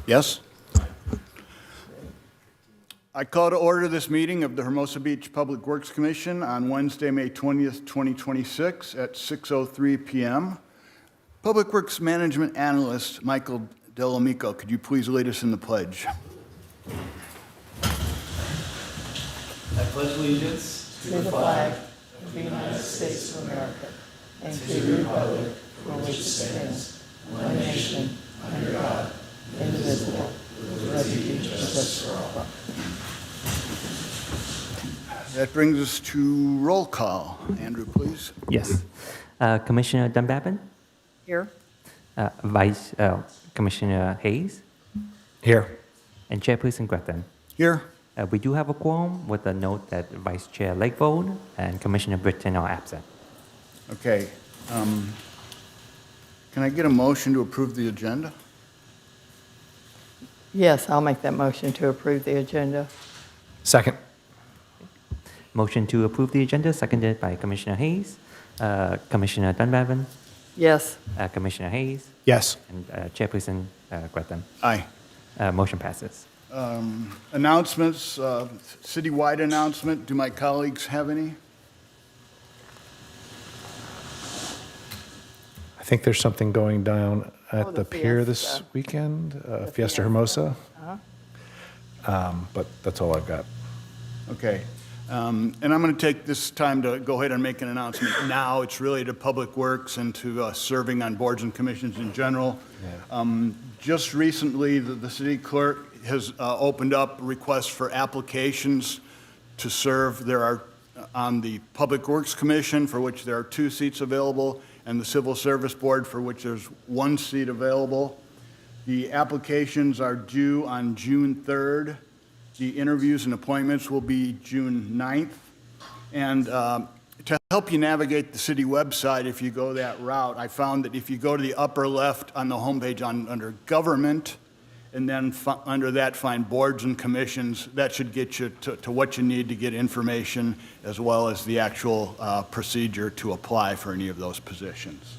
Yes? I call to order this meeting of the Hermosa Beach Public Works Commission on Wednesday, May 20th, 2026 at 6:03 p.m. Public Works Management Analyst Michael Delamico, could you please lead us in the pledge? I pledge allegiance to the flag of the United States of America and to the republic for which it stands, one nation, under God, indivisible, with liberty and justice for all. That brings us to roll call. Andrew, please. Yes. Commissioner Dunbabin, Here? Vice Commissioner Hayes, Here. and Chairperson Gretton. Here. We do have a quorum with a note that Vice Chair Lakevold and Commissioner Britton are absent. Okay. Can I get a motion to approve the agenda? Yes, I'll make that motion to approve the agenda. Second. Motion to approve the agenda, seconded by Commissioner Hayes. Commissioner Dunbabin, Yes. Commissioner Hayes, Yes. and Chairperson Gretton. Aye. Motion passes. Announcements, citywide announcement. Do my colleagues have any? I think there's something going down at Oh, the the pier this Fiesta. weekend, The Fiesta Hermosa. Uh-huh. But that's all I've got. Okay. And I'm going to take this time to go ahead and make an announcement now. It's really to Public Works and to serving on boards and commissions in general. Just recently, the city clerk has opened up requests for applications to serve. There are on the Public Works Commission, for which there are 2 seats available, and the Civil Service Board, for which there's 1 seat available. The applications are due on June 3rd. The interviews and appointments will be June 9th. And to help you navigate the city website, if you go that route, I found that if you go to the upper left on the homepage under Government, and then under that find Boards and Commissions, that should get you to what you need to get information, as well as the actual procedure to apply for any of those positions.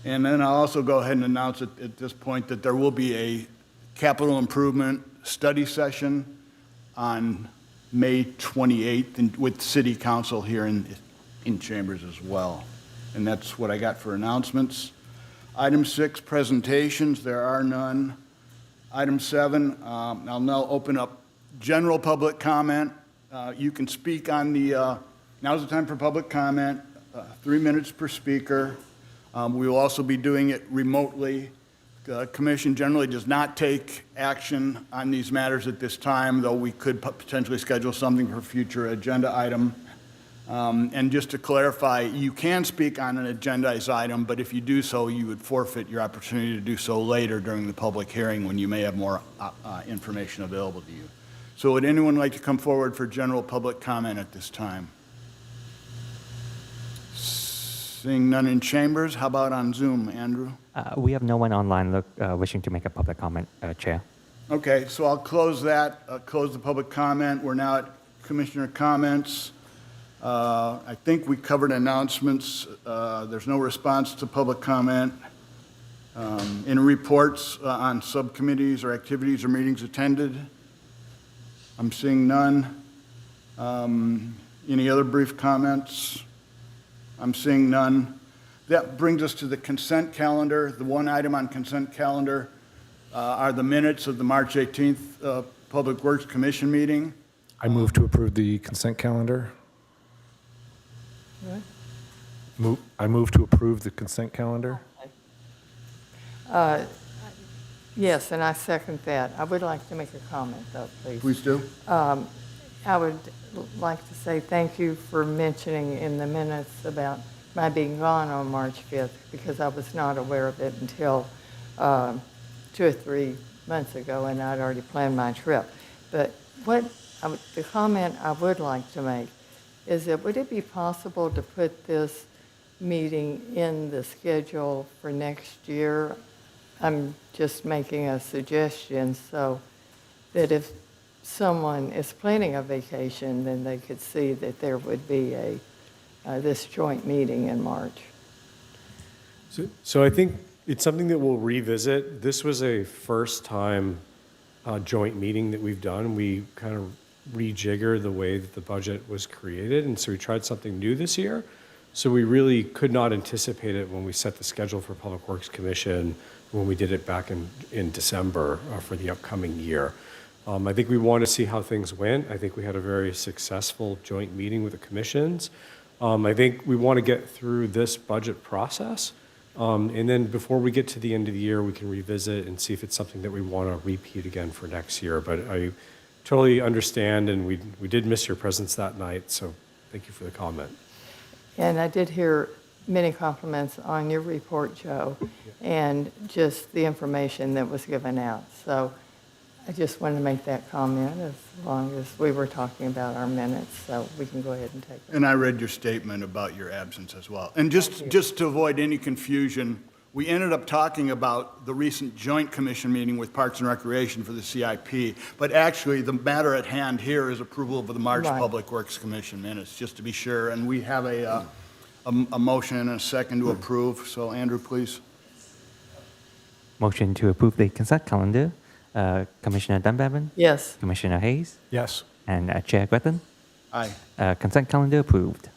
And then I'll also go ahead and announce at this point that there will be a capital improvement study session on May 28th with City Council here in Chambers as well. And that's what I got for announcements. Item 6, presentations. There are none. Item 7, I'll now open up general public comment. You can speak on now's the time for public comment, 3 minutes per speaker. We will also be doing it remotely. The commission generally does not take action on these matters at this time, though we could potentially schedule something for a future agenda item. And just to clarify, you can speak on an agendized item, but if you do so, you would forfeit your opportunity to do so later during the public hearing when you may have more information available to you. So would anyone like to come forward for general public comment at this time? Seeing none in chambers, how about on Zoom, Andrew? We have no one online wishing to make a public comment, Chair. Okay, so I'll close that, close the public comment. We're now at commissioner comments. I think we covered announcements. There's no response to public comment. Any reports on subcommittees or activities or meetings attended? I'm seeing none. Any other brief comments? I'm seeing none. That brings us to the consent calendar. The one item on consent calendar are the minutes of the March 18th Public Works Commission meeting. I move to approve the consent calendar. What? I move to approve the consent calendar. Yes, and I second that. I would like to make a comment, though, please. Please do. I would like to say thank you for mentioning in the minutes about my being gone on March 5th, because I was not aware of it until 2 or 3 months ago, and I'd already planned my trip. But the comment I would like to make is that would it be possible to put this meeting in the schedule for next year? I'm just making a suggestion so that if someone is planning a vacation, then they could see that there would be this joint meeting in March. So I think it's something that we'll revisit. This was a first time joint meeting that we've done. We kind of rejigger the way that the budget was created, and so we tried something new this year. So we really could not anticipate it when we set the schedule for Public Works Commission, when we did it back in December for the upcoming year. I think we want to see how things went. I think we had a very successful joint meeting with the commissions. I think we want to get through this budget process. And then before we get to the end of the year, we can revisit and see if it's something that we want to repeat again for next year. But I totally understand, and we did miss your presence that night, so thank you for the comment. And I did hear many compliments on your report, Joe, and just the information that was given out. So I just wanted to make that comment as long as we were talking about our minutes, so we can go ahead and take it. And I read your statement about your absence as well. And just to avoid any confusion, we ended up talking about the recent joint commission meeting with Parks and Recreation for the CIP, but actually the matter at hand here is approval of the March Right. Public Works Commission minutes, just to be sure. And we have a motion and a second to approve. So Andrew, please. Motion to approve the consent calendar. Commissioner Dunbarton, Yes, Commissioner Hayes, Yes. and Chair Gretton. Aye. Consent calendar approved.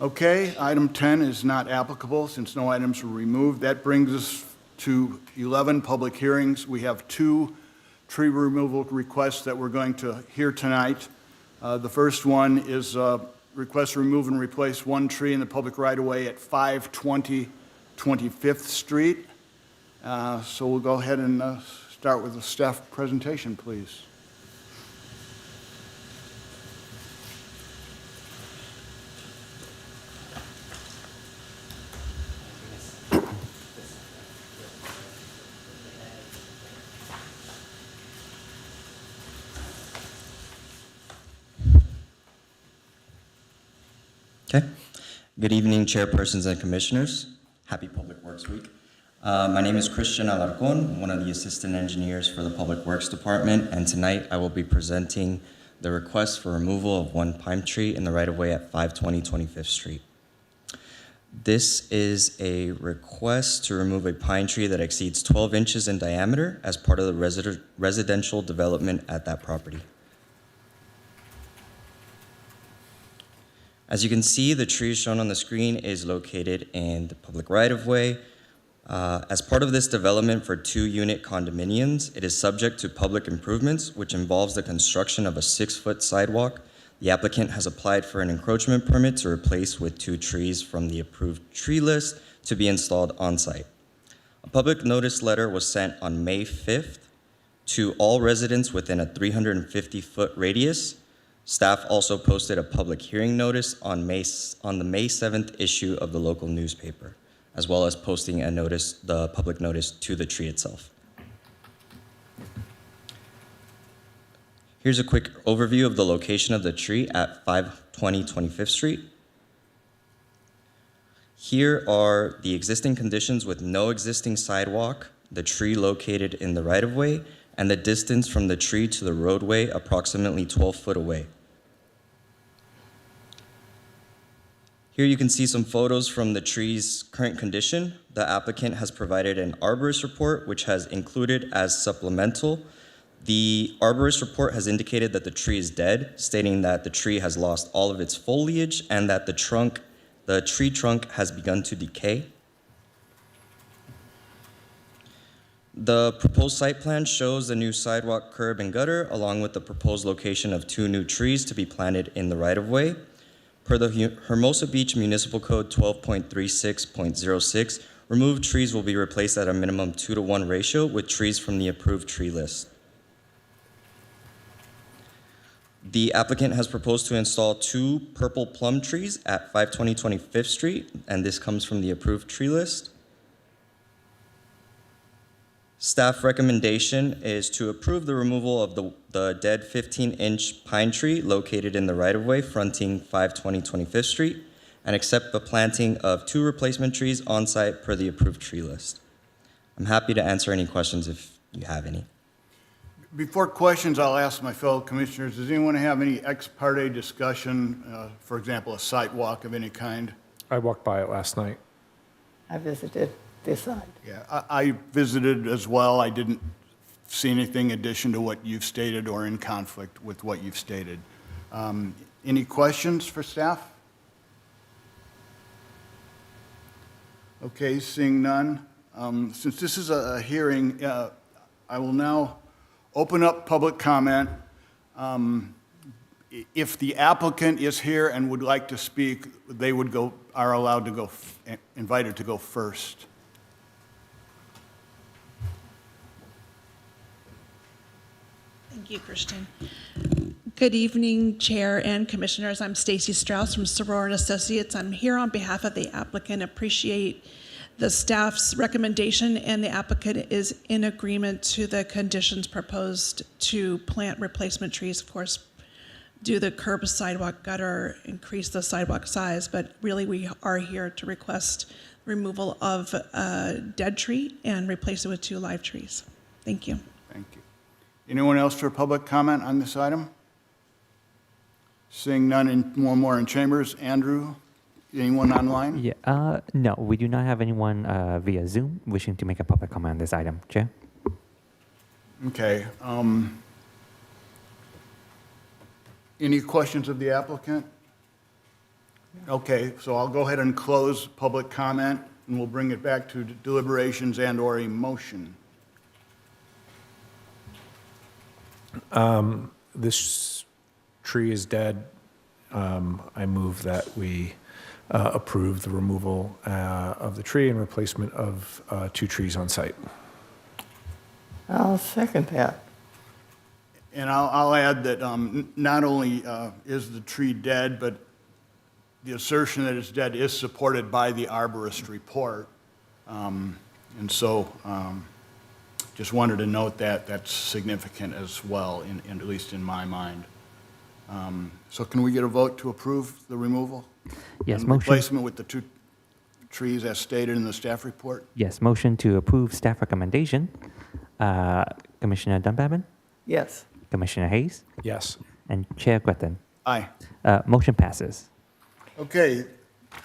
Okay, item 10 is not applicable since no items were removed. That brings us to 11 public hearings. We have 2 tree removal requests that we're going to hear tonight. The first one is a request to remove and replace one tree in the public right-of-way at 520 25th Street. So we'll go ahead and start with the staff presentation, please. Okay. Good evening, chairpersons and commissioners. Happy Public Works Week. My name is Christian Alarcon, one of the assistant engineers for the Public Works Department, and tonight I will be presenting the request for removal of one pine tree in the right-of-way at 520 25th Street. This is a request to remove a pine tree that exceeds 12 inches in diameter as part of the residential development at that property. As you can see, the tree shown on the screen is located in the public right-of-way. As part of this development for 2-unit condominiums, it is subject to public improvements, which involves the construction of a 6-foot sidewalk. The applicant has applied for an encroachment permit to replace with 2 trees from the approved tree list to be installed on-site. A public notice letter was sent on May 5th to all residents within a 350-foot radius. Staff also posted a public hearing notice on the May 7th issue of the local newspaper, as well as posting the public notice to the tree itself. Here's a quick overview of the location of the tree at 520 25th Street. Here are the existing conditions with no existing sidewalk, the tree located in the right-of-way, and the distance from the tree to the roadway approximately 12 foot away. Here you can see some photos from the tree's current condition. The applicant has provided an arborist report, which has included as supplemental. The arborist report has indicated that the tree is dead, stating that the tree has lost all of its foliage and that the tree trunk has begun to decay. The proposed site plan shows the new sidewalk, curb, and gutter, along with the proposed location of 2 new trees to be planted in the right-of-way. Per the Hermosa Beach Municipal Code 12.36.06, removed trees will be replaced at a minimum 2-to-1 ratio with trees from the approved tree list. The applicant has proposed to install 2 purple plum trees at 520 25th Street, and this comes from the approved tree list. Staff recommendation is to approve the removal of the dead 15-inch pine tree located in the right-of-way fronting 520 25th Street and accept the planting of 2 replacement trees on site per the approved tree list. I'm happy to answer any questions if you have any. Before questions, I'll ask my fellow commissioners, does anyone have any ex parte discussion, for example, a site walk of any kind? I walked by it last night. I visited this side. Yeah, I visited as well. I didn't see anything in addition to what you've stated or in conflict with what you've stated. Any questions for staff? Okay, seeing none. Since this is a hearing, I will now open up public comment. If the applicant is here and would like to speak, they are allowed to go, invited to go first. Thank you, Christian. Good evening, Chair and Commissioners. I'm Stacy Strauss from Soror & Associates. I'm here on behalf of the applicant. Appreciate the staff's recommendation, and the applicant is in agreement to the conditions proposed to plant replacement trees. Of course, do the curb, sidewalk, gutter, increase the sidewalk size, but really we are here to request removal of a dead tree and replace it with 2 live trees. Thank you. Thank you. Anyone else for public comment on this item? Seeing none, one more in chambers. Andrew, anyone online? Yeah, no, we do not have anyone via Zoom wishing to make a public comment on this item, Chair. Okay. Any questions of the applicant? Okay, so I'll go ahead and close public comment, and we'll bring it back to deliberations and/or a motion. This tree is dead. I move that we approve the removal of the tree and replacement of 2 trees on site. I'll second that. And I'll add that not only is the tree dead, but the assertion that it's dead is supported by the arborist report. And so just wanted to note that that's significant as well, at least in my mind. So can we get a vote to approve the removal? Yes, And motion. replacement with the 2 trees as stated in the staff report? Yes, motion to approve staff recommendation. Commissioner Dunbarton, Yes. Commissioner Hayes, Yes. and Chair Gretton. Aye. Motion passes. Okay,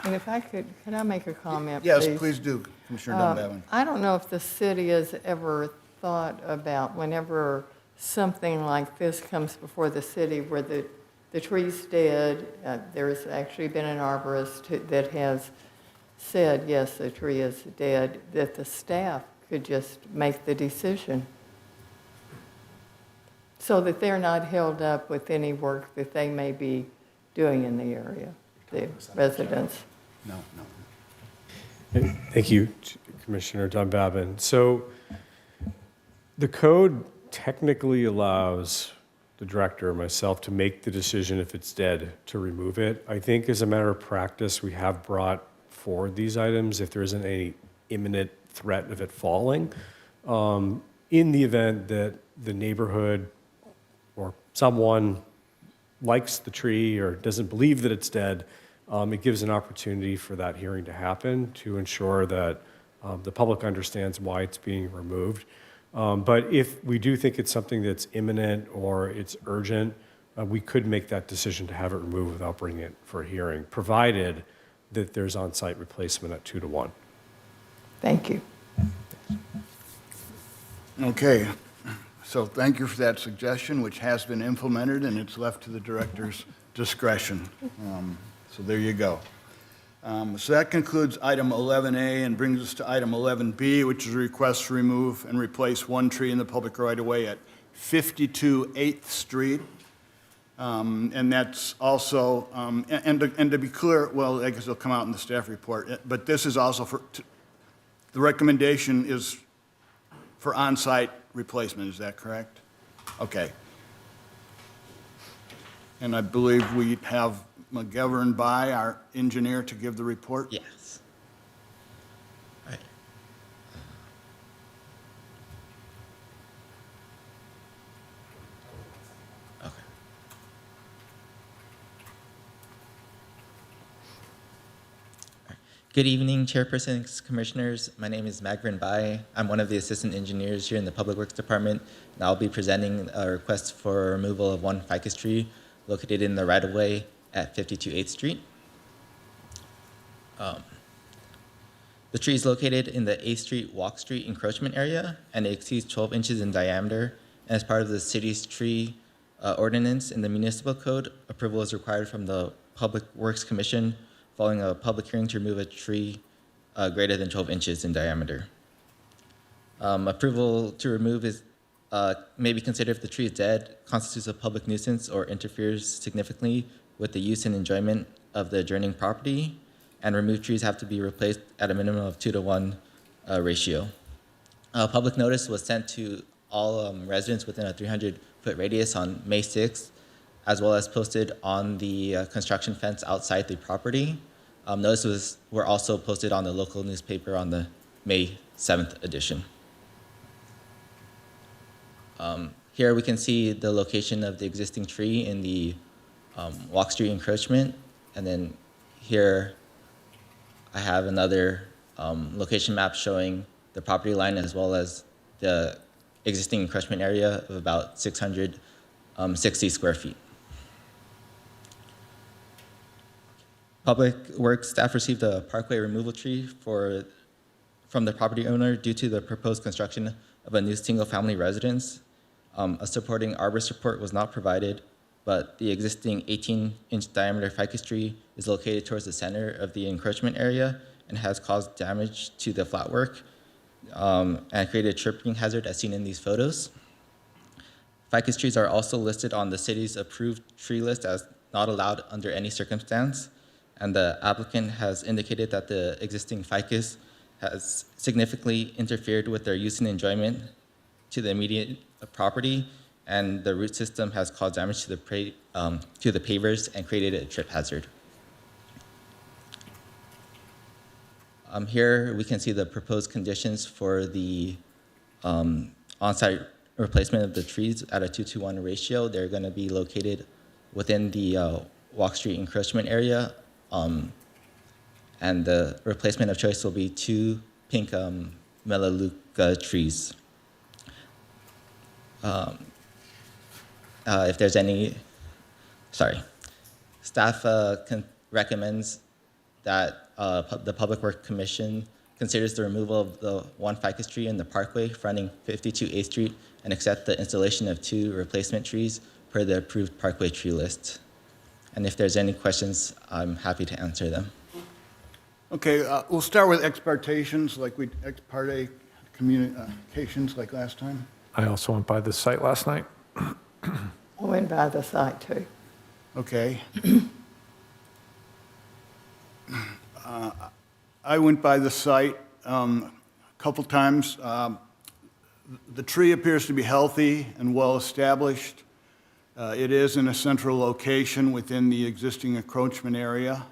And if I could I make a comment, yes, please? please do, Commissioner Dunbavin. I don't know if the city has ever thought about whenever something like this comes before the city where the tree's dead, there's actually been an arborist that has said, yes, the tree is dead, that the staff could just make the decision so that they're not held up with any work that they may be doing in the area, the residents. No. Thank you, Commissioner Dunbabin. So the code technically allows the director or myself to make the decision if it's dead to remove it. I think as a matter of practice, we have brought forward these items if there isn't any imminent threat of it falling. In the event that the neighborhood or someone likes the tree or doesn't believe that it's dead, it gives an opportunity for that hearing to happen to ensure that the public understands why it's being removed. But if we do think it's something that's imminent or it's urgent, we could make that decision to have it removed without bringing it for a hearing, provided that there's on-site replacement at 2-to-1. Thank you. Okay, so thank you for that suggestion, which has been implemented, and it's left to the director's discretion. So there you go. So that concludes item 11A and brings us to item 11B, which is a request to remove and replace 1 tree in the public right-of-way at 52 8th Street. And that's also, and to be clear, well, I guess it'll come out in the staff report, but this is also the recommendation is for on-site replacement, is that correct? Okay. And I believe we have McGovern by our engineer to give the report? Yes. Right. Okay. Good evening, Chairperson, Commissioners. My name is Magrin Bai. I'm one of the assistant engineers here in the Public Works Department, and I'll be presenting a request for removal of 1 ficus tree located in the right-of-way at 52 8th Street. The tree is located in the 8th Street Walk Street encroachment area, and it exceeds 12 inches in diameter. And as part of the city's tree ordinance in the municipal code, approval is required from the Public Works Commission following a public hearing to remove a tree greater than 12 inches in diameter. Approval to remove may be considered if the tree is dead, constitutes a public nuisance, or interferes significantly with the use and enjoyment of the adjoining property, and removed trees have to be replaced at a minimum of 2-to-1 ratio. Public notice was sent to all residents within a 300-foot radius on May 6th, as well as posted on the construction fence outside the property. Notices were also posted on the local newspaper on the May 7th edition. Here we can see the location of the existing tree in the Walk Street encroachment, and then here I have another location map showing the property line as well as the existing encroachment area of about 660 square feet. Public Works staff received a parkway removal tree from the property owner due to the proposed construction of a new single-family residence. A supporting arborist report was not provided, but the existing 18-inch diameter ficus tree is located towards the center of the encroachment area and has caused damage to the flatwork and created a tripping hazard as seen in these photos. Ficus trees are also listed on the city's approved tree list as not allowed under any circumstance, and the applicant has indicated that the existing ficus has significantly interfered with their use and enjoyment to the immediate property, and the root system has caused damage to the pavers and created a trip hazard. Here we can see the proposed conditions for the on-site replacement of the trees at a 2-to-1 ratio. They're going to be located within the Walk Street encroachment area, and the replacement of choice will be 2 pink Melaleuca trees. If there's any, staff recommends that the Public Works Commission considers the removal of the 1 ficus tree in the parkway fronting 52 8th Street and accept the installation of 2 replacement trees per the approved parkway tree list. And if there's any questions, I'm happy to answer them. Okay, we'll start with exportations, ex parte communications like last time. I also went by the site last night. I went by the site too. Okay. I went by the site a couple times. The tree appears to be healthy and well-established. It is in a central location within the existing encroachment area.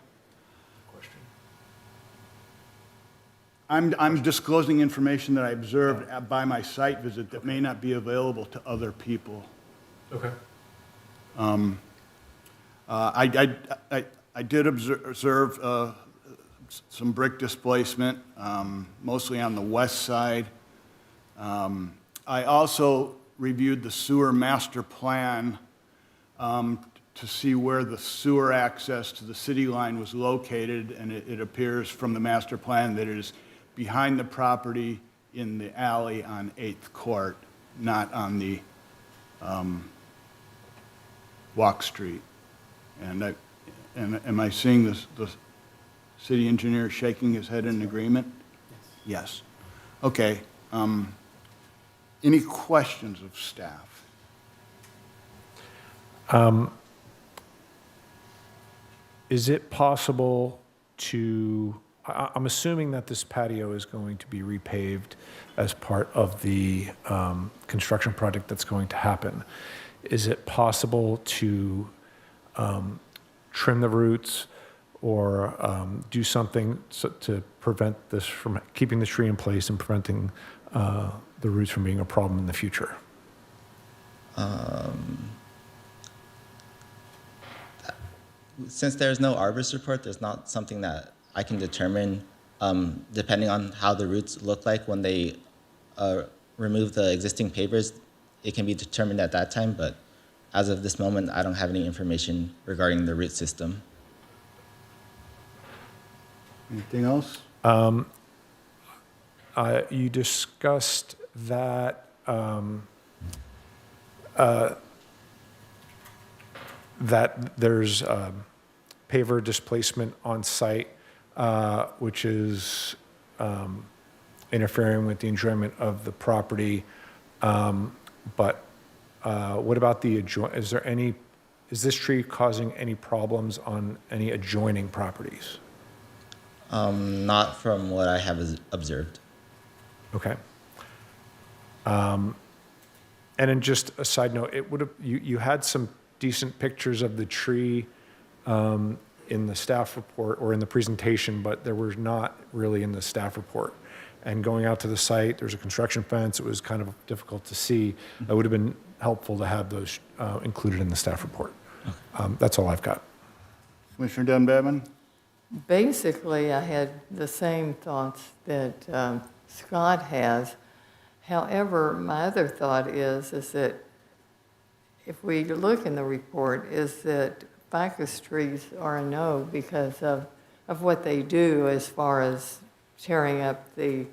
I'm disclosing information that I observed by my site visit that may not be available to other people. Okay. I did observe some brick displacement, mostly on the west side. I also reviewed the sewer master plan to see where the sewer access to the city line was located, and it appears from the master plan that it is behind the property in the alley on 8th Court, not on the Walk Street. And am I seeing the city engineer shaking his head in agreement? Yes. Okay. Any questions of staff? Is it possible to, I'm assuming that this patio is going to be repaved as part of the construction project that's going to happen. Is it possible to trim the roots or do something to prevent this from keeping the tree in place and preventing the roots from being a problem in the future? Since there's no arborist report, there's not something that I can determine, depending on how the roots look like when they remove the existing pavers. It can be determined at that time, but as of this moment, I don't have any information regarding the root system. Anything else? You discussed that that there's paver displacement on site, which is interfering with the enjoyment of the property. But what about the is this tree causing any problems on any adjoining properties? Not from what I have observed. Okay. And then just a side note, it would have, you had some decent pictures of the tree in the staff report or in the presentation, but there were not really in the staff report. And going out to the site, there's a construction fence, it was kind of difficult to see. It would have been helpful to have those included in the staff report. That's all I've got. Commissioner Dunbavin? Basically, I had the same thoughts that Scott has. However, my other thought is that if we look in the report, is that ficus trees are a no because of what they do as far as tearing up the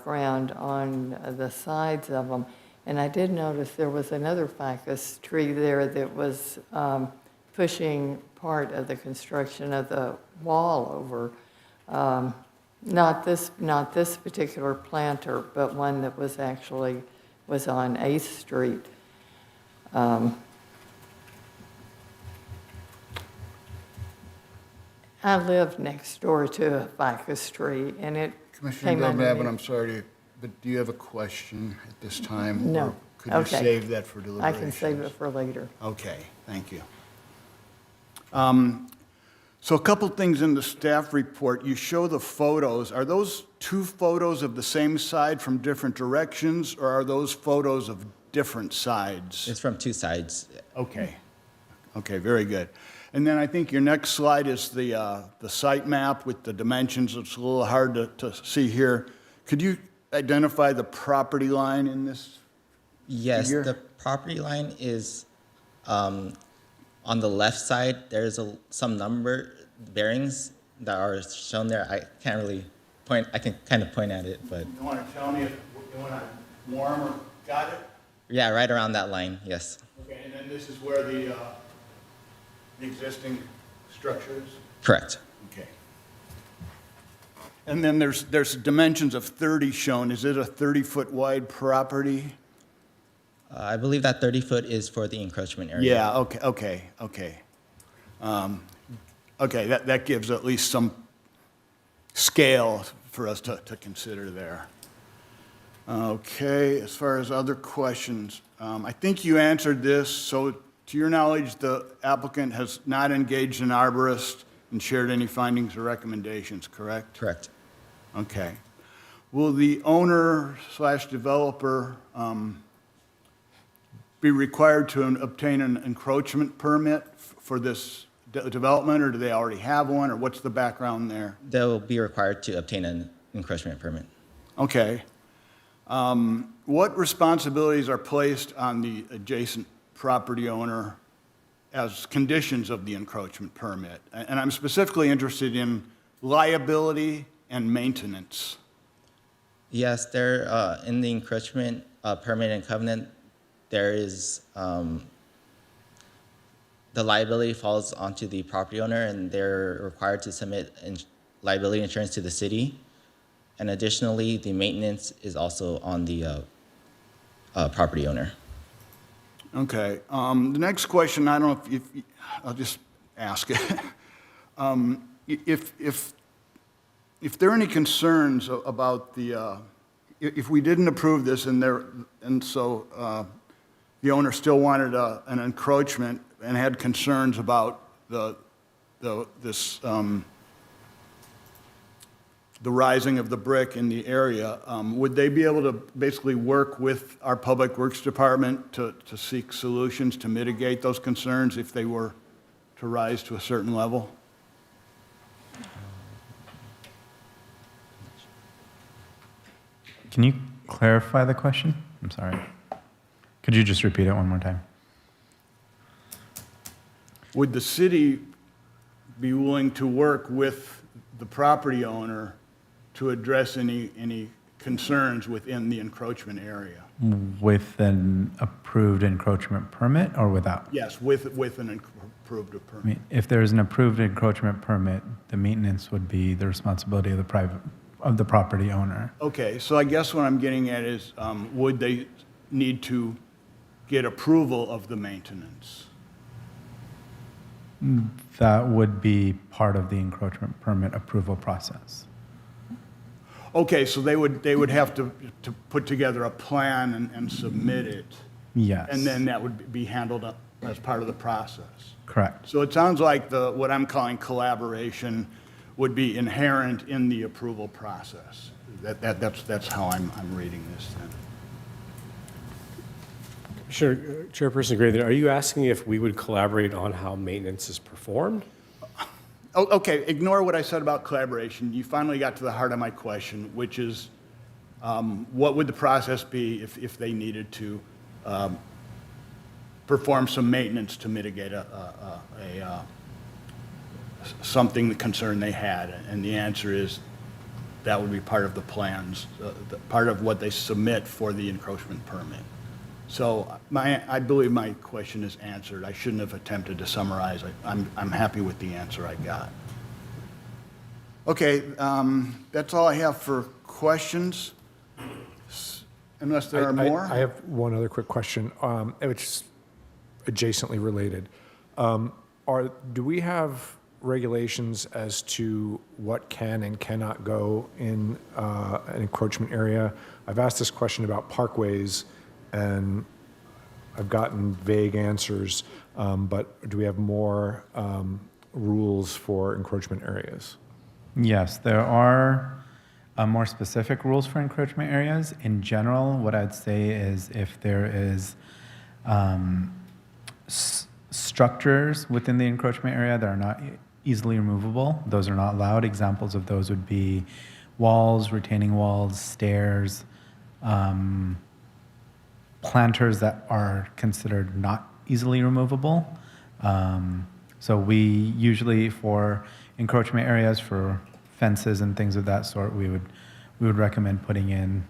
ground on the sides of them. And I did notice there was another ficus tree there that was pushing part of the construction of the wall over. Not this particular planter, but one that was actually on 8th Street. I lived next door to a ficus tree, and it Commissioner came under Dunbavin, me. I'm sorry, but do you have a question at this time? No. Or could you Okay. save that for I deliberations? can save it for later. Okay, thank you. So a couple things in the staff report. You show the photos. Are those two photos of the same side from different directions, or are those photos of different sides? It's from two sides. Okay. Okay, very good. And then I think your next slide is the site map with the dimensions. It's a little hard to see here. Could you identify the property line in this? Yes, Figure? the property line is on the left side. There's some number bearings that are shown there. I can't really point. I can kind of point at it, but You want to tell me if you want to warm or got it? yeah, right around that line. Yes. Okay, and then this is where the existing structure is? Correct. Okay. And then there's dimensions of 30 shown. Is it a 30-foot wide property? I believe that 30-foot is for the encroachment area. Yeah, okay. Okay, that gives at least some scale for us to consider there. Okay, as far as other questions, I think you answered this. So to your knowledge, the applicant has not engaged an arborist and shared any findings or recommendations, correct? Correct. Okay. Will the owner/developer be required to obtain an encroachment permit for this development, or do they already have one, or what's the background there? They'll be required to obtain an encroachment permit. Okay. What responsibilities are placed on the adjacent property owner as conditions of the encroachment permit? And I'm specifically interested in liability and maintenance. Yes, there in the encroachment permit and covenant, there is the liability falls onto the property owner, and they're required to submit liability insurance to the city. And additionally, the maintenance is also on the property owner. Okay. The next question, I don't know if I'll just ask it. If there are any concerns about if we didn't approve this and so the owner still wanted an encroachment and had concerns about the rising of the brick in the area, would they be able to basically work with our Public Works Department to seek solutions to mitigate those concerns if they were to rise to a certain level? Can you clarify the question? I'm sorry. Could you just repeat it one more time? Would the city be willing to work with the property owner to address any concerns within the encroachment area. With an approved encroachment permit or without? Yes, with an approved I permit. mean, if there's an approved encroachment permit, the maintenance would be the responsibility of the property owner. Okay, so I guess what I'm getting at is, would they need to get approval of the maintenance? That would be part of the encroachment permit approval process. Okay, so they would have to put together a plan and submit it, Yes. and then that would be handled up as part of the process. Correct. So it sounds like what I'm calling collaboration would be inherent in the approval process. That's how I'm reading this then. Sure, Chairperson Gray, are you asking if we would collaborate on how maintenance is performed? Oh, okay, ignore what I said about collaboration. You finally got to the heart of my question, which is, what would the process be if they needed to perform some maintenance to mitigate something, the concern they had? And the answer is that would be part of the plans, part of what they submit for the encroachment permit. So I believe my question is answered. I shouldn't have attempted to summarize. I'm happy with the answer I got. Okay, that's all I have for questions, unless there are more. I have one other quick question, which is adjacently related. Do we have regulations as to what can and cannot go in an encroachment area? I've asked this question about parkways, and I've gotten vague answers, but do we have more rules for encroachment areas? Yes, there are more specific rules for encroachment areas. In general, what I'd say is if there is structures within the encroachment area that are not easily removable, those are not allowed. Examples of those would be walls, retaining walls, stairs, planters that are considered not easily removable. So we usually, for encroachment areas, for fences and things of that sort, we would recommend putting in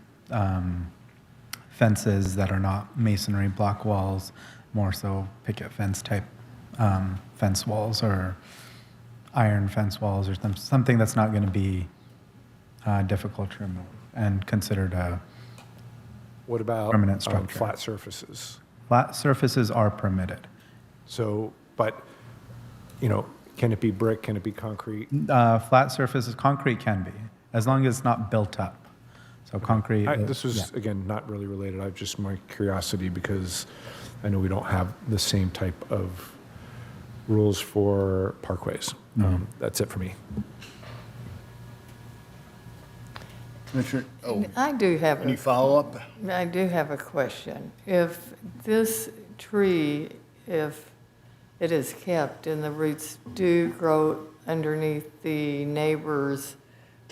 fences that are not masonry block walls, more so picket fence type fence walls or iron fence walls or something that's not going to be difficult to remove and considered a What about permanent structure. flat surfaces? Flat surfaces are permitted. So, but, can it be brick, can it be concrete? Flat surfaces, concrete can be, as long as it's not built up. So concrete. This was, yeah. again, not really related. I've just my curiosity because I know we don't have the same type of rules for parkways. That's it for me. Commissioner, I do have any follow-up? I do have a question. If this tree, if it is kept and the roots do grow underneath the neighbor's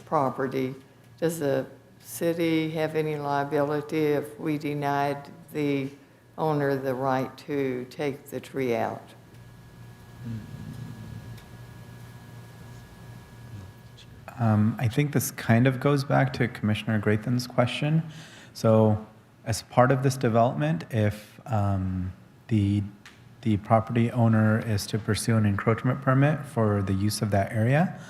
property, does the city have any liability if we denied the owner the right to take the tree out? I think this kind of goes back to Commissioner Graythen's question. So as part of this development, if the property owner is to pursue an encroachment permit for the use of that area,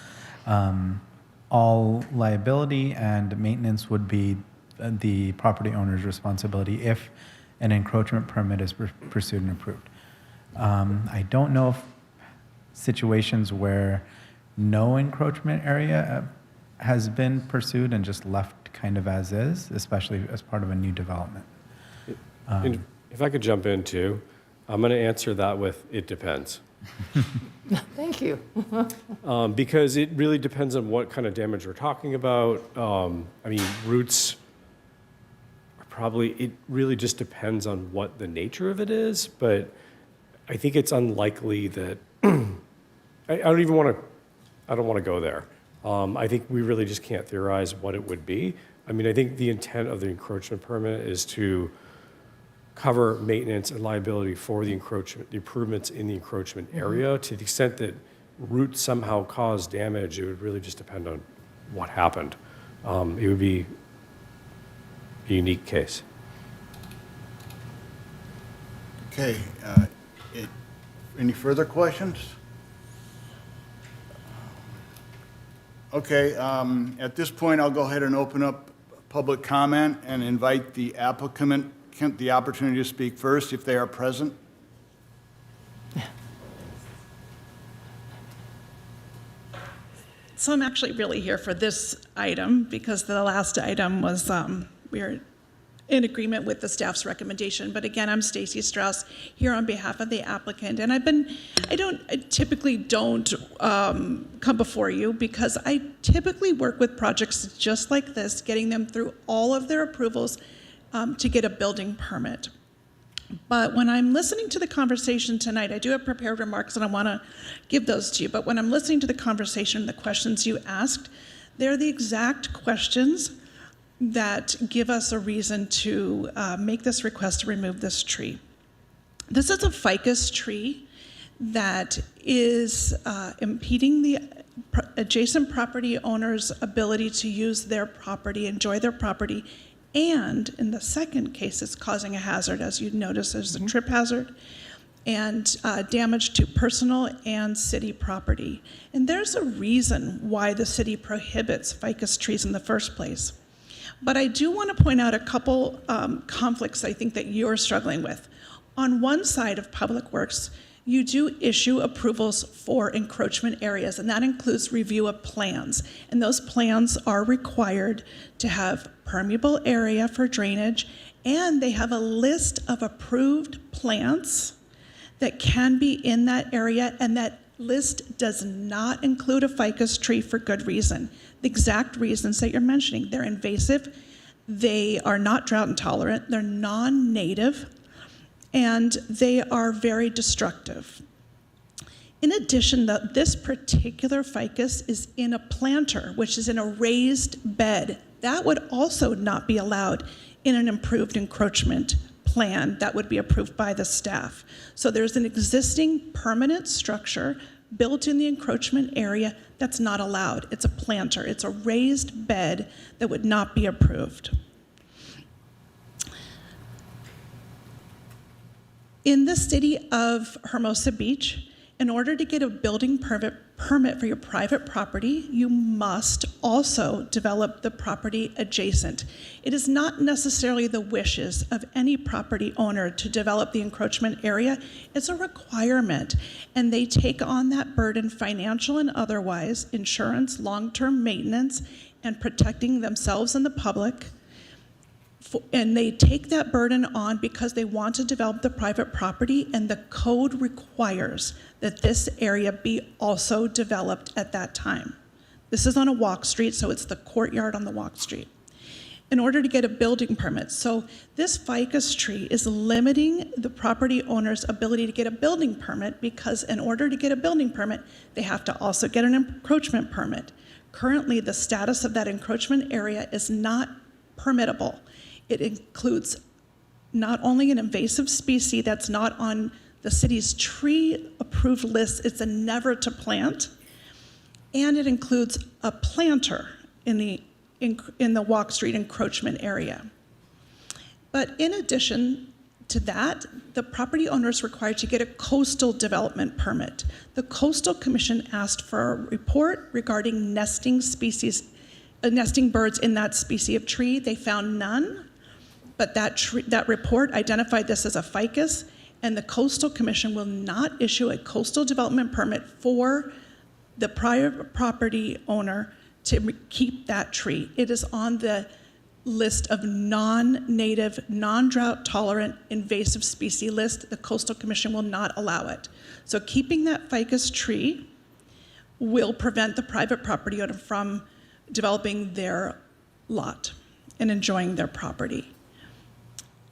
all liability and maintenance would be the property owner's responsibility if an encroachment permit is pursued and approved. I don't know if situations where no encroachment area has been pursued and just left kind of as is, especially as part of a new development. And if I could jump in too, I'm going to answer that with, it depends. Thank you. Because it really depends on what kind of damage we're talking about. Roots are probably, it really just depends on what the nature of it is, but I think it's unlikely that, I don't want to go there. I think we really just can't theorize what it would be. I think the intent of the encroachment permit is to cover maintenance and liability for the improvements in the encroachment area. To the extent that roots somehow cause damage, it would really just depend on what happened. It would be a unique case. Okay, any further questions? Okay, at this point, I'll go ahead and open up public comment and invite the applicant the opportunity to speak first if they are present. So I'm actually really here for this item because the last item was, we are in agreement with the staff's recommendation. But again, I'm Stacy Strauss here on behalf of the applicant. And I typically don't come before you because I typically work with projects just like this, getting them through all of their approvals to get a building permit. But when I'm listening to the conversation tonight, I do have prepared remarks and I want to give those to you. But when I'm listening to the conversation, the questions you asked, they're the exact questions that give us a reason to make this request to remove this tree. This is a ficus tree that is impeding the adjacent property owner's ability to use their property, enjoy their property, and in the second case, it's causing a hazard. As you notice, there's a trip hazard and damage to personal and city property. And there's a reason why the city prohibits ficus trees in the first place. But I do want to point out a couple conflicts I think that you're struggling with. On one side of Public Works, you do issue approvals for encroachment areas, and that includes review of plans. And those plans are required to have permeable area for drainage, and they have a list of approved plants that can be in that area, and that list does not include a ficus tree for good reason. The exact reasons that you're mentioning. They're invasive, they are not drought intolerant, they're non-native, and they are very destructive. In addition, this particular ficus is in a planter, which is in a raised bed. That would also not be allowed in an improved encroachment plan that would be approved by the staff. So there's an existing permanent structure built in the encroachment area that's not allowed. It's a planter. It's a raised bed that would not be approved. In the city of Hermosa Beach, in order to get a building permit for your private property, you must also develop the property adjacent. It is not necessarily the wishes of any property owner to develop the encroachment area. It's a requirement, and they take on that burden, financial and otherwise, insurance, long-term maintenance, and protecting themselves and the public. And they take that burden on because they want to develop the private property, and the code requires that this area be also developed at that time. This is on a walk street, so it's the courtyard on the walk street. In order to get a building permit, so this ficus tree is limiting the property owner's ability to get a building permit, because in order to get a building permit, they have to also get an encroachment permit. Currently, the status of that encroachment area is not permittable. It includes not only an invasive species that's not on the city's tree approved list, it's a never to plant, and it includes a planter in the Walk Street encroachment area. But in addition to that, the property owner is required to get a coastal development permit. The Coastal Commission asked for a report regarding nesting birds in that species of tree. They found none. But that report identified this as a ficus, and the Coastal Commission will not issue a coastal development permit for the private property owner to keep that tree. It is on the list of non-native, non-drought tolerant invasive species list. The Coastal Commission will not allow it. So keeping that ficus tree will prevent the private property owner from developing their lot and enjoying their property.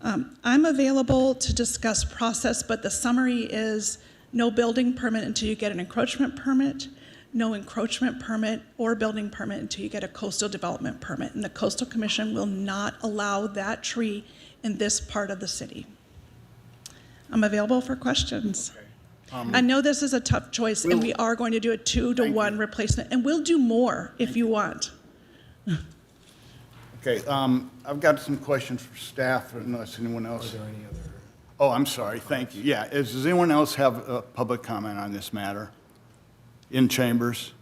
I'm available to discuss process, but the summary is no building permit until you get an encroachment permit, no encroachment permit or building permit until you get a coastal development permit. And the Coastal Commission will not allow that tree in this part of the city. I'm available for questions. Okay. I know this is a tough choice, and we are going to do a 2-to-1 replacement, and we'll do more if you want. Okay, I've got some questions for staff, unless anyone else. Are there any other? Oh, I'm sorry, thank you. Yeah, does anyone else have a public comment on this matter? In chambers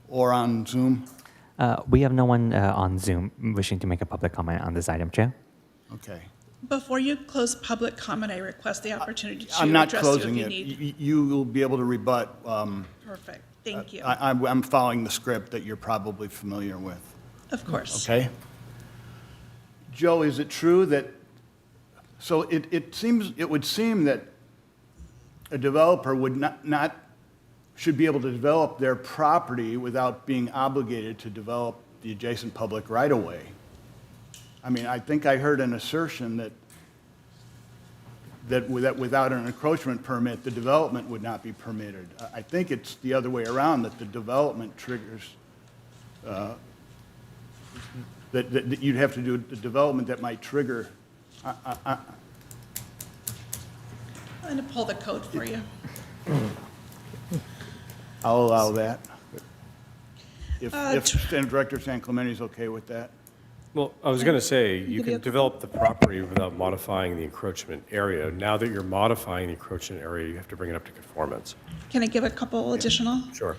or on Zoom? We have no one on Zoom wishing to make a public comment on this item, Chair. Okay. Before you close public comment, I request the opportunity to I'm not address you if closing you it. need. You will be able to rebut. Perfect, thank you. I'm following the script that you're probably familiar with. Of course. Okay? Joe, is it true that, so it would seem that a developer would not should be able to develop their property without being obligated to develop the adjacent public right-of-way. I mean, I think I heard an assertion that without an encroachment permit, the development would not be permitted. I think it's the other way around, that the development triggers, that you'd have to do the development that might trigger. I'm going to pull the code for you. I'll allow that. If Tw- Standard Director San Clemente is okay with that. Well, I was going to say, you Give you can a- develop the property without modifying the encroachment area. Now that you're modifying the encroachment area, you have to bring it up to conformance. Can I give a couple additional? Sure.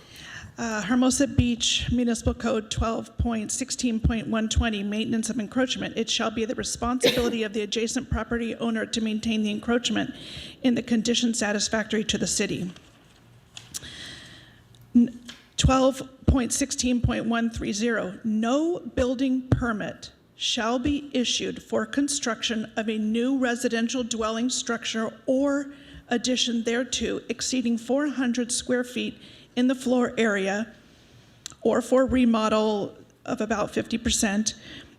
Hermosa Beach Municipal Code 12.16.120, maintenance of encroachment. It shall be the responsibility of the adjacent property owner to maintain the encroachment in the condition satisfactory to the city. 12.16.130, no building permit shall be issued for construction of a new residential dwelling structure or addition thereto exceeding 400 square feet in the floor area, or for remodel of about 50%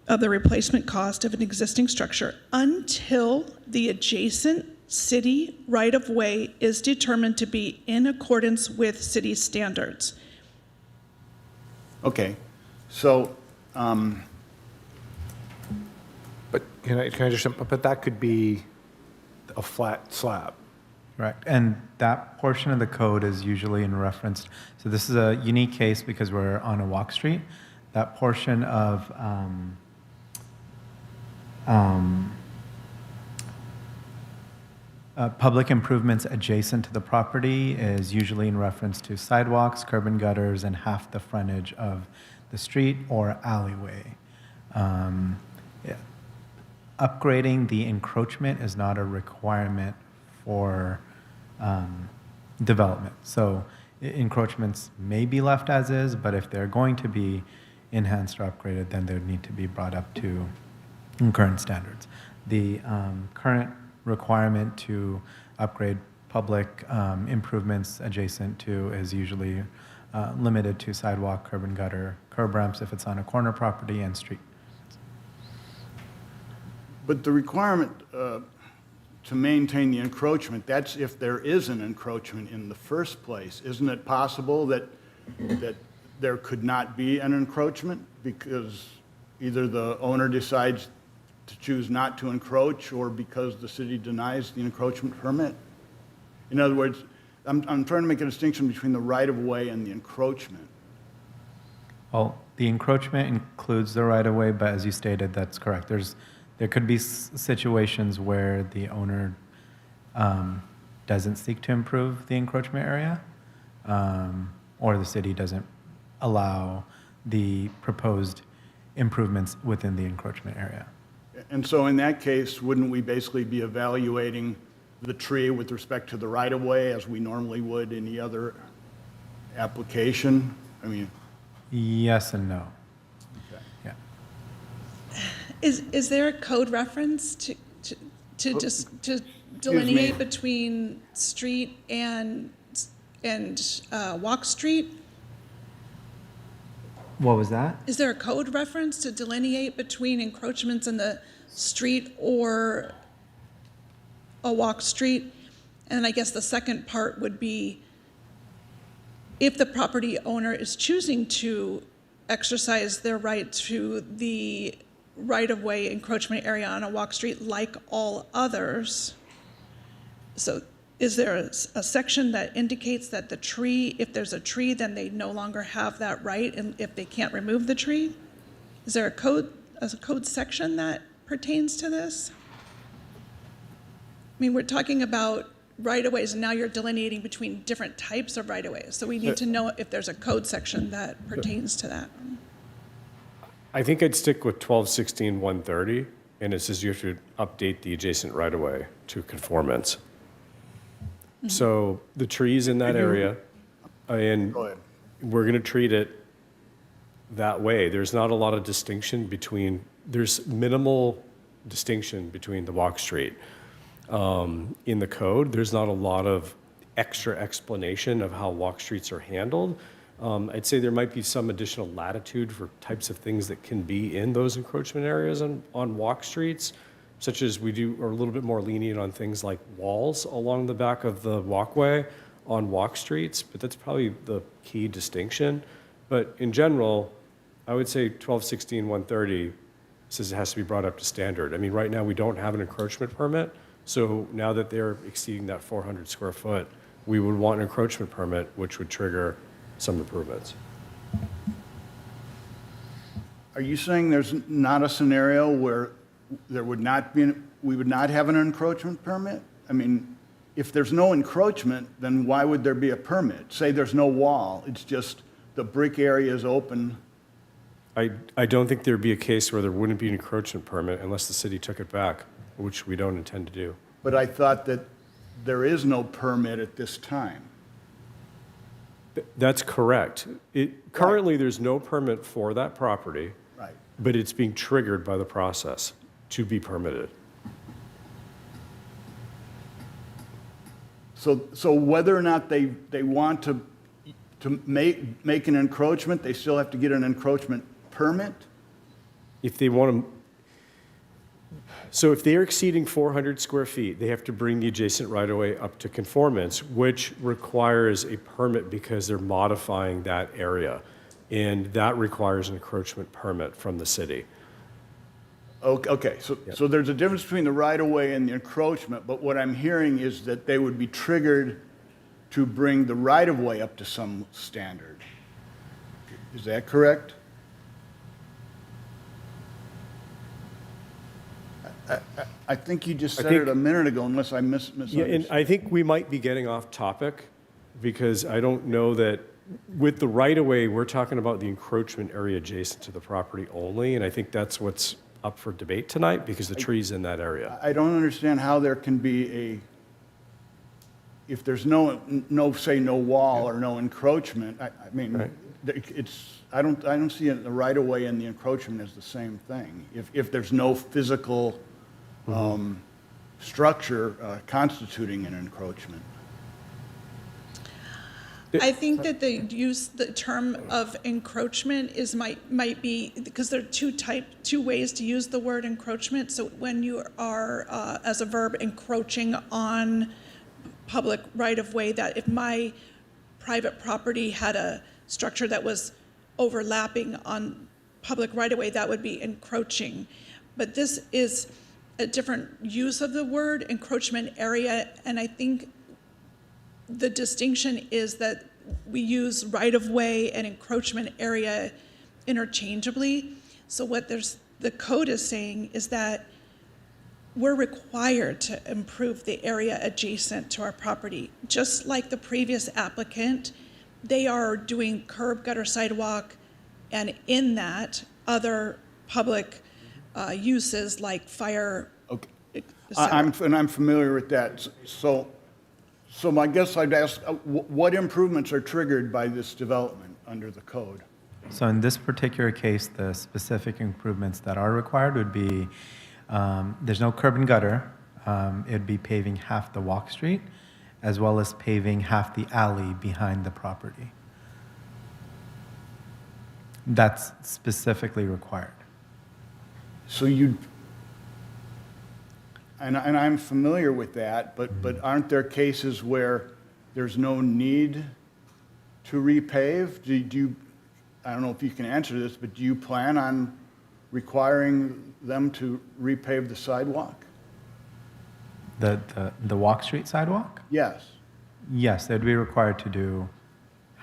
of the replacement cost of an existing structure until the adjacent city right-of-way is determined to be in accordance with city standards. Okay, so, But can I just, but that could be a flat slab. Correct. And that portion of the code is usually in reference, so this is a unique case because we're on a walk street. That portion of public improvements adjacent to the property is usually in reference to sidewalks, curb and gutters, and half the frontage of the street or alleyway. Yeah. Upgrading the encroachment is not a requirement for development. So encroachments may be left as is, but if they're going to be enhanced or upgraded, then they would need to be brought up to current standards. The current requirement to upgrade public improvements adjacent to is usually limited to sidewalk, curb and gutter, curb ramps if it's on a corner property, and street. but the requirement to maintain the encroachment, that's if there is an encroachment in the first place. Isn't it possible that there could not be an encroachment because either the owner decides to choose not to encroach or because the city denies the encroachment permit? In other words, I'm trying to make a distinction between the right-of-way and the encroachment. Well, the encroachment includes the right-of-way, but as you stated, that's correct. There could be situations where the owner doesn't seek to improve the encroachment area, or the city doesn't allow the proposed improvements within the encroachment area. And so in that case, wouldn't we basically be evaluating the tree with respect to the right-of-way as we normally would any other application? I mean, Yes and no. okay. Yeah. Is there a code reference to delineate between street and walk street? What was that? Is there a code reference to delineate between encroachments in the street or a walk street? And I guess the second part would be, if the property owner is choosing to exercise their right to the right-of-way encroachment area on a walk street like all others, so is there a section that indicates that the tree, if there's a tree, then they no longer have that right, and if they can't remove the tree? Is there a code a code section that pertains to this? I mean, we're talking about right-of-ways, and now you're delineating between different types of right-of-ways. So we need to know if there's a code section that pertains to that. I think I'd stick with 1216-130, and it says you have to update the adjacent right-of-way to conformance. So the trees in that area, and Go ahead. we're going to treat it that way. There's not a lot of distinction between, there's minimal distinction between the walk street. In the code, there's not a lot of extra explanation of how walk streets are handled. I'd say there might be some additional latitude for types of things that can be in those encroachment areas on walk streets, such as we are a little bit more lenient on things like walls along the back of the walkway on walk streets, but that's probably the key distinction. But in general, I would say 1216-130 says it has to be brought up to standard. I mean, right now we don't have an encroachment permit, so now that they're exceeding that 400 square foot, we would want an encroachment permit, which would trigger some improvements. Are you saying there's not a scenario where there would not be, we would not have an encroachment permit? I mean, if there's no encroachment, then why would there be a permit? Say there's no wall, it's just the brick area is open. I don't think there'd be a case where there wouldn't be an encroachment permit unless the city took it back, which we don't intend to do. But I thought that there is no permit at this time. That's correct. Currently, there's no permit for that property, Right. but it's being triggered by the process to be permitted. So whether or not they want to make an encroachment, they still have to get an encroachment permit? If they want to, so if they're exceeding 400 square feet, they have to bring the adjacent right-of-way up to conformance, which requires a permit because they're modifying that area. And that requires an encroachment permit from the city. Okay, so there's a difference between the right-of-way and the encroachment, but what I'm hearing is that they would be triggered to bring the right-of-way up to some standard. Is that correct? I think you just said it a minute ago, unless I Yeah, misunderstood. and I think we might be getting off topic because I don't know that with the right-of-way, we're talking about the encroachment area adjacent to the property only, and I think that's what's up for debate tonight because the tree's in that area. I don't understand how there can be if there's no wall or no encroachment, I mean, Right. I don't see the right-of-way and the encroachment as the same thing. If there's no physical structure constituting an encroachment. I think that the term of encroachment might be, because there are two ways to use the word encroachment. So when you are, as a verb, encroaching on public right-of-way, that if my private property had a structure that was overlapping on public right-of-way, that would be encroaching. But this is a different use of the word encroachment area, and I think the distinction is that we use right-of-way and encroachment area interchangeably. So what the code is saying is that we're required to improve the area adjacent to our property. Just like the previous applicant, they are doing curb, gutter, sidewalk, and in that, other public uses like fire. Okay. et cetera. I'm familiar with that. So I guess I'd ask, what improvements are triggered by this development under the code? So in this particular case, the specific improvements that are required would be, there's no curb and gutter. It'd be paving half the walk street, as well as paving half the alley behind the property. That's specifically required. So and I'm familiar with that, but aren't there cases where there's no need to repave? I don't know if you can answer this, but do you plan on requiring them to repave the sidewalk? The walk street sidewalk? Yes. Yes, they'd be required to do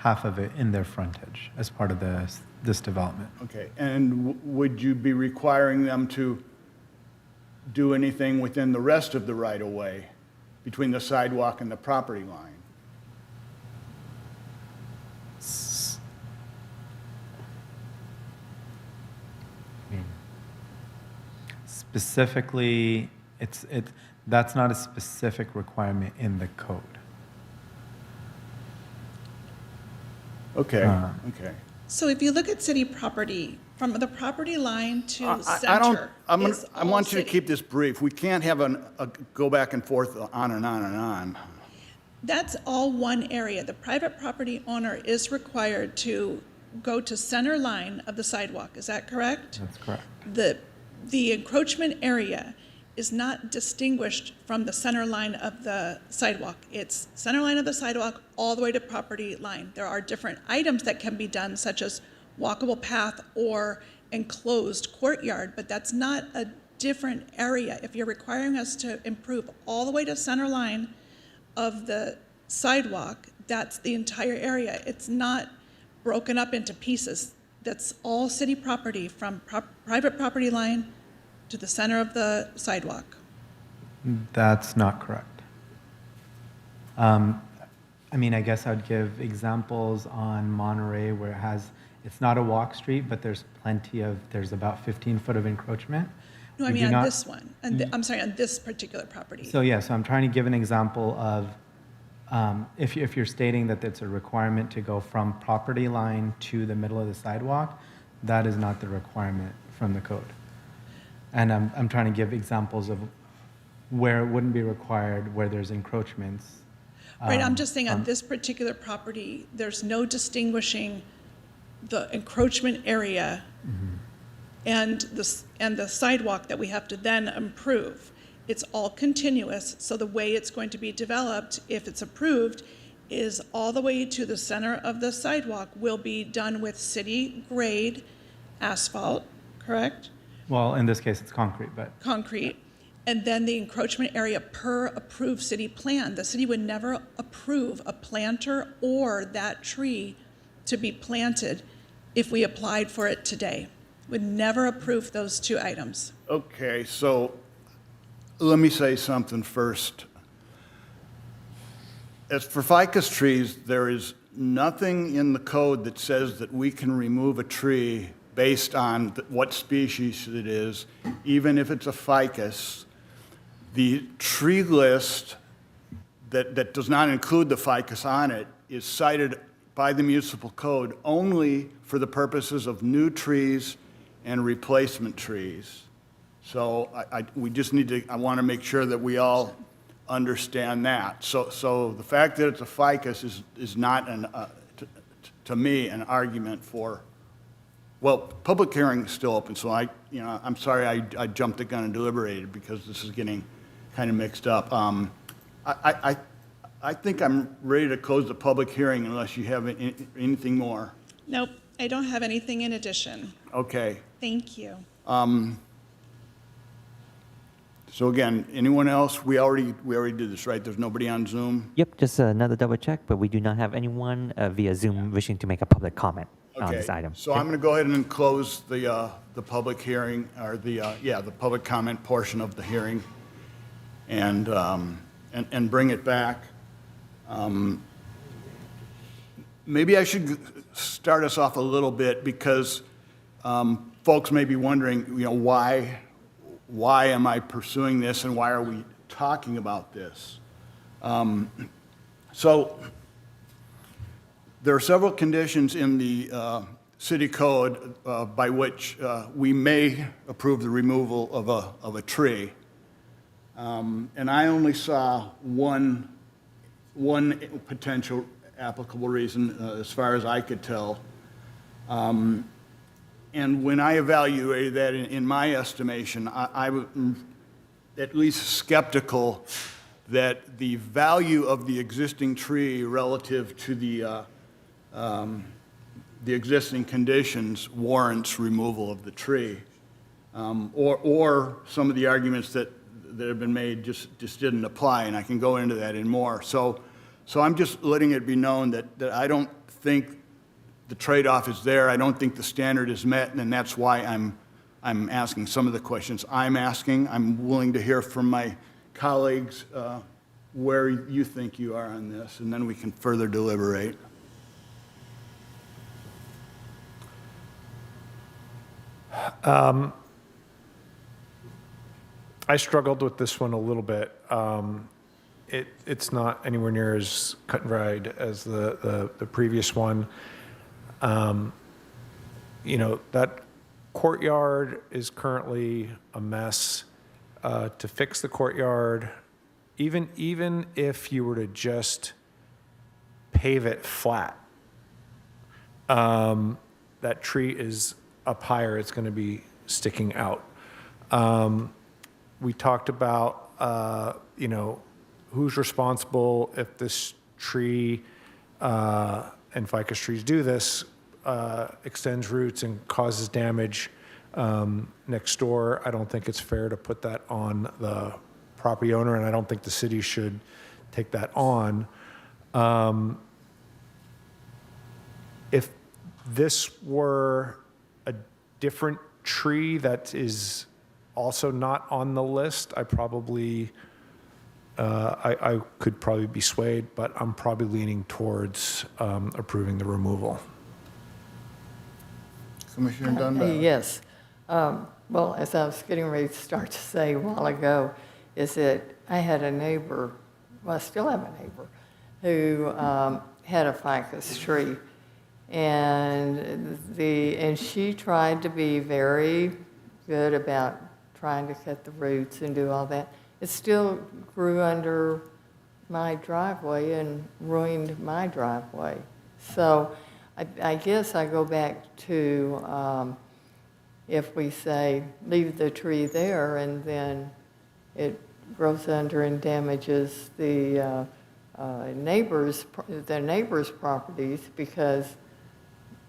half of it in their frontage as part of this development. Okay, and would you be requiring them to do anything within the rest of the right-of-way between the sidewalk and the property line? Specifically, that's not a specific requirement in the code. Okay, okay. So if you look at city property, from the property line to I don't, center is I all want you to city. keep this brief. We can't have a go back and forth on and on and on. That's all one area. The private property owner is required to go to center line of the sidewalk. Is that correct? That's correct. The encroachment area is not distinguished from the center line of the sidewalk. It's center line of the sidewalk all the way to property line. There are different items that can be done, such as walkable path or enclosed courtyard, but that's not a different area. If you're requiring us to improve all the way to center line of the sidewalk, that's the entire area. It's not broken up into pieces. That's all city property from private property line to the center of the sidewalk. That's not correct. I mean, I guess I'd give examples on Monterey where it's not a walk street, but there's about 15 foot of encroachment. No, I We mean do on not- this one. I'm sorry, on this particular property. So yeah, so I'm trying to give an example of, if you're stating that it's a requirement to go from property line to the middle of the sidewalk, that is not the requirement from the code. And I'm trying to give examples of where it wouldn't be required, where there's encroachments. Right, I'm just saying on this particular property, there's no distinguishing the encroachment area and the sidewalk that we have to then improve. It's all continuous, so the way it's going to be developed, if it's approved, is all the way to the center of the sidewalk will be done with city grade asphalt, correct? Well, in this case, it's concrete, but Concrete. And then the encroachment area per approved city plan. The city would never approve a planter or that tree to be planted if we applied for it today. Would never approve those two items. Okay, so let me say something first. As for ficus trees, there is nothing in the code that says that we can remove a tree based on what species it is, even if it's a ficus. The tree list that does not include the ficus on it is cited by the municipal code only for the purposes of new trees and replacement trees. So we just need to, I want to make sure that we all understand that. So the fact that it's a ficus is not, to me, an argument for, well, public hearing is still open, so I'm sorry I jumped the gun and deliberated because this is getting kind of mixed up. I think I'm ready to close the public hearing unless you have anything more. Nope, I don't have anything in addition. Okay. Thank you. So again, anyone else? We already did this, right? There's nobody on Zoom? Yep, just another double check, but we do not have anyone via Zoom wishing to make a public comment on this item. So I'm going to go ahead and close the public hearing, or the public comment portion of the hearing, and bring it back. Maybe I should start us off a little bit because folks may be wondering, why am I pursuing this and why are we talking about this? So there are several conditions in the city code by which we may approve the removal of a tree. And I only saw one potential applicable reason as far as I could tell. And when I evaluated that, in my estimation, I was at least skeptical that the value of the existing tree relative to the existing conditions warrants removal of the tree, or some of the arguments that have been made just didn't apply, and I can go into that in more. So I'm just letting it be known that I don't think the trade-off is there. I don't think the standard is met, and that's why I'm asking some of the questions I'm asking. I'm willing to hear from my colleagues where you think you are on this, and then we can further deliberate. I struggled with this one a little bit. It's not anywhere near as cut and dried as the previous one. You know, that courtyard is currently a mess. To fix the courtyard, even if you were to just pave it flat, that tree is up higher, it's going to be sticking out. We talked about, you know, who's responsible if this tree, and ficus trees do this, extends roots and causes damage next door. I don't think it's fair to put that on the property owner, and I don't think the city should take that on. If this were a different tree that is also not on the list, I probably, I could probably be swayed, but I'm probably leaning towards approving the removal. Commissioner Dunbar? Yes. Well, as I was getting ready to start to say a while ago, is that I had a neighbor, well, I still have a neighbor, who had a ficus tree. And she tried to be very good about trying to cut the roots and do all that. It still grew under my driveway and ruined my driveway. So I guess I go back to if we say leave the tree there and then it grows under and damages the neighbor's properties because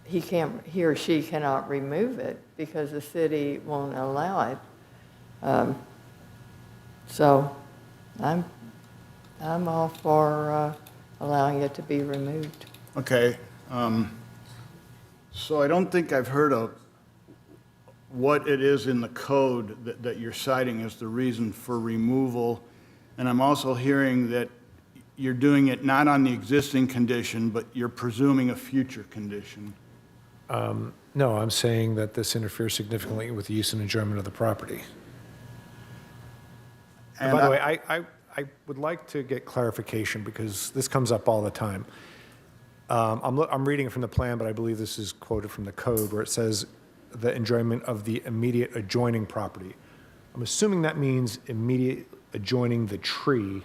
he or she cannot remove it because the city won't allow it. So I'm all for allowing it to be removed. Okay. So I don't think I've heard of what it is in the code that you're citing as the reason for removal. And I'm also hearing that you're doing it not on the existing condition, but you're presuming a future condition. No, I'm saying that this interferes significantly with the use and enjoyment of the property. And by the way, I would like to get clarification because this comes up all the time. I'm reading from the plan, but I believe this is quoted from the code where it says the enjoyment of the immediate adjoining property. I'm assuming that means immediate adjoining the tree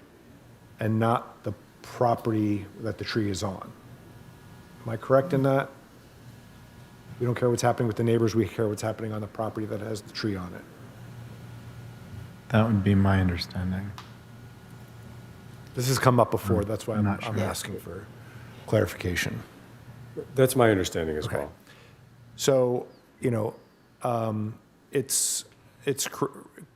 and not the property that the tree is on. Am I correct in that? We don't care what's happening with the neighbors, we care what's happening on the property that has the tree on it. That would be my understanding. This has come up before, that's why I'm not I'm sure. asking for clarification. That's my understanding as Okay. well. So, you know, it's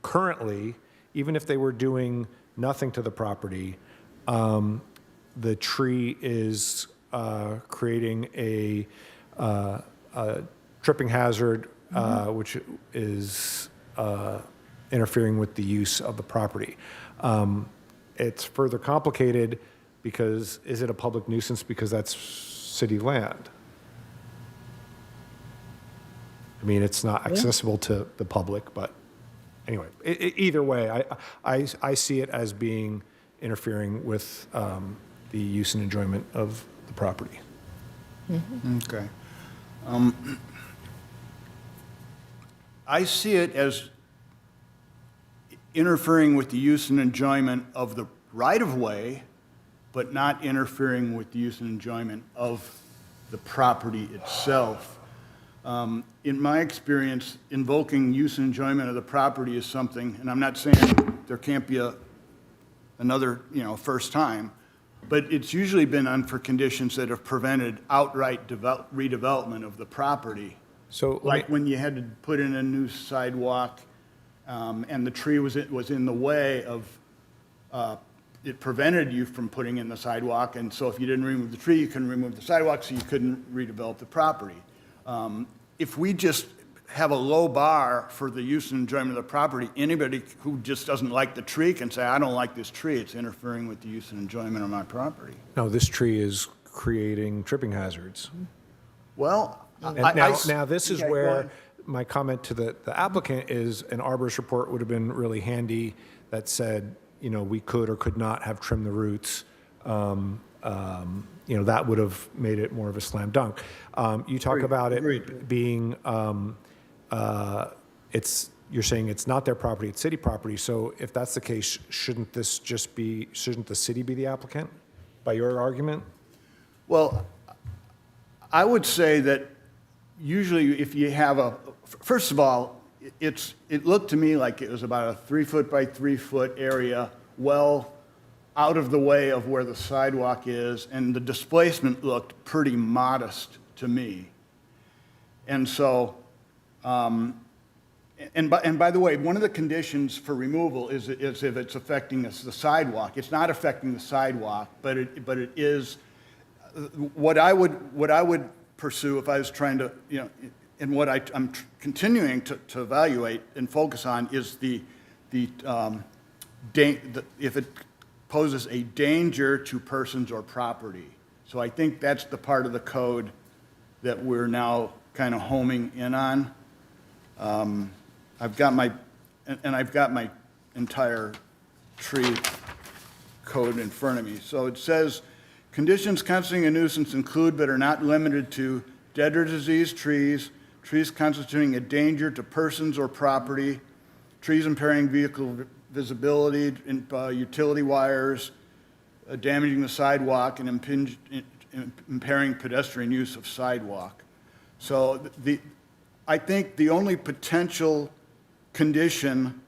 currently, even if they were doing nothing to the property, the tree is creating a tripping hazard, which is interfering with the use of the property. It's further complicated because is it a public nuisance because that's city land? I mean, it's not accessible to the public, but anyway, either way, I see it as being interfering with the use and enjoyment of the property. Okay. I see it as interfering with the use and enjoyment of the right-of-way, but not interfering with the use and enjoyment of the property itself. In my experience, invoking use and enjoyment of the property is something, and I'm not saying there can't be another, first time, but it's usually been on for conditions that have prevented outright redevelopment of the property. So Like when you had to put in a new sidewalk, and the tree was in the way of it prevented you from putting in the sidewalk, and so if you didn't remove the tree, you couldn't remove the sidewalk, so you couldn't redevelop the property. If we just have a low bar for the use and enjoyment of the property, anybody who just doesn't like the tree can say, I don't like this tree, it's interfering with the use and enjoyment of my property. No, this tree is creating tripping hazards. Well, And I- now this is okay, go where ahead. my comment to the applicant is an arborist report would have been really handy that said, you know, we could or could not have trimmed the roots. You know, that would have made it more of a slam dunk. You talk about it being, you're saying it's not their property, it's city property. So if that's the case, shouldn't the city be the applicant by your argument? Well, I would say that usually if you have first of all, it looked to me like it was about a 3-foot by 3-foot area, well out of the way of where the sidewalk is, and the displacement looked pretty modest to me. And so, and by the way, one of the conditions for removal is if it's affecting the sidewalk. It's not affecting the sidewalk, but it is. What I would pursue if I was trying to, you know, and what I'm continuing to evaluate and focus on is if it poses a danger to persons or property. So I think that's the part of the code that we're now kind of homing in on. I've got my entire tree code in front of me. So it says, conditions constituting a nuisance include but are not limited to dead or diseased trees, trees constituting a danger to persons or property, trees impairing vehicle visibility, utility wires, damaging the sidewalk, and impairing pedestrian use of sidewalk. So I think the only potential condition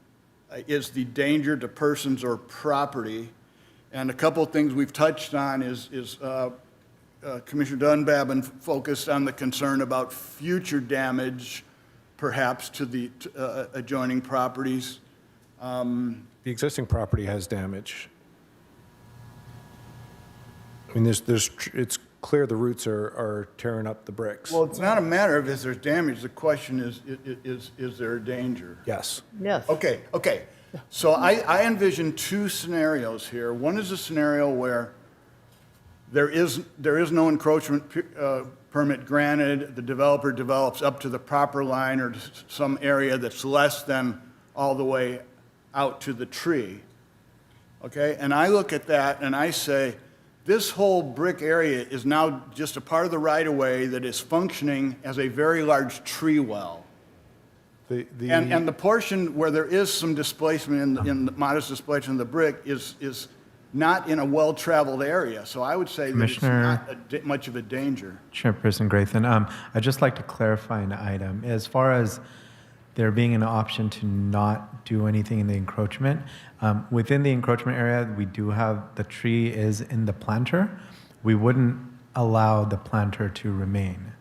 is the danger to persons or property. And a couple of things we've touched on is Commissioner Dunbabin focused on the concern about future damage, perhaps to the adjoining properties. The existing property has damage. I mean, it's clear the roots are tearing up the bricks. Well, it's not a matter of if there's damage. The question is there a danger? Yes. Yes. Okay. So I envision two scenarios here. One is a scenario where there is no encroachment permit granted. The developer develops up to the proper line or some area that's less than all the way out to the tree. Okay? And I look at that and I say, this whole brick area is now just a part of the right-of-way that is functioning as a very large tree well. And the portion where there is some displacement in the modest displacement of the brick is not in a well-traveled area. So I would say that it's not much of a danger. Chairperson Grayson, I'd just like to clarify an item. As far as there being an option to not do anything in the encroachment, within the encroachment area, we do have, the tree is in the planter. We wouldn't allow the planter to remain.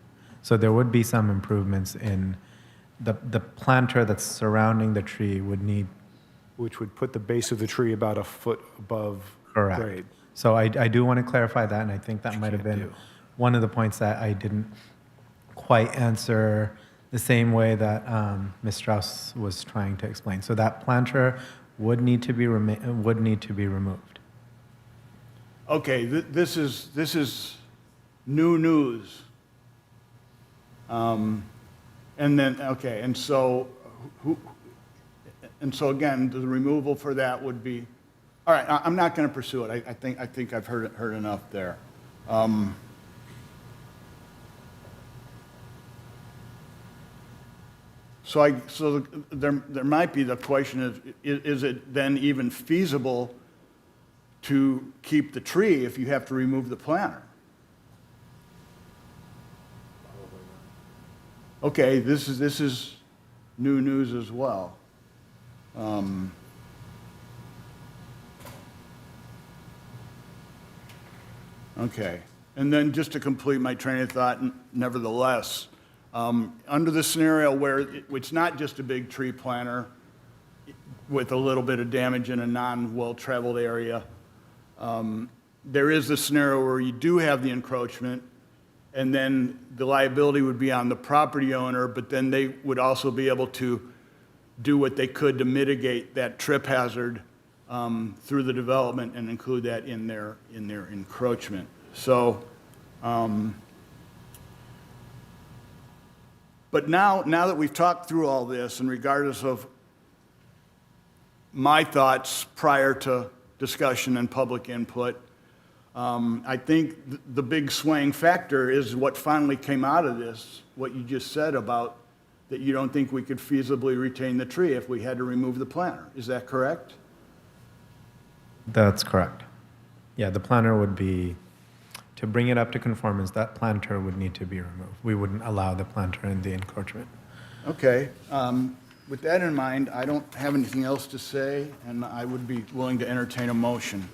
So there would be some improvements in the planter that's surrounding the tree would need. Which would put the base of the tree about a foot above Correct. grade. So I do want to clarify that, and I think that might have can't been do. one of the points that I didn't quite answer the same way that Ms. Strauss was trying to explain. So that planter would need to be removed. Okay, this is new news. And then, okay, and so again, the removal for that would be, all right, I'm not going to pursue it. I think I've heard enough there. So there might be the question of, is it then even feasible to keep the tree if you have to remove the planter? Okay, this is new news as well. Okay, and then just to complete my train of thought, nevertheless, under the scenario where it's not just a big tree planter with a little bit of damage in a non-well-traveled area, there is the scenario where you do have the encroachment, and then the liability would be on the property owner, but then they would also be able to do what they could to mitigate that trip hazard through the development and include that in their encroachment. So, but now that we've talked through all this, and regardless of my thoughts prior to discussion and public input, I think the big swaying factor is what finally came out of this, what you just said about that you don't think we could feasibly retain the tree if we had to remove the planter. Is that correct? That's correct. Yeah, the planter would be, to bring it up to conformance, that planter would need to be removed. We wouldn't allow the planter in the encroachment. Okay. With that in mind, I don't have anything else to say, and I would be willing to entertain a motion.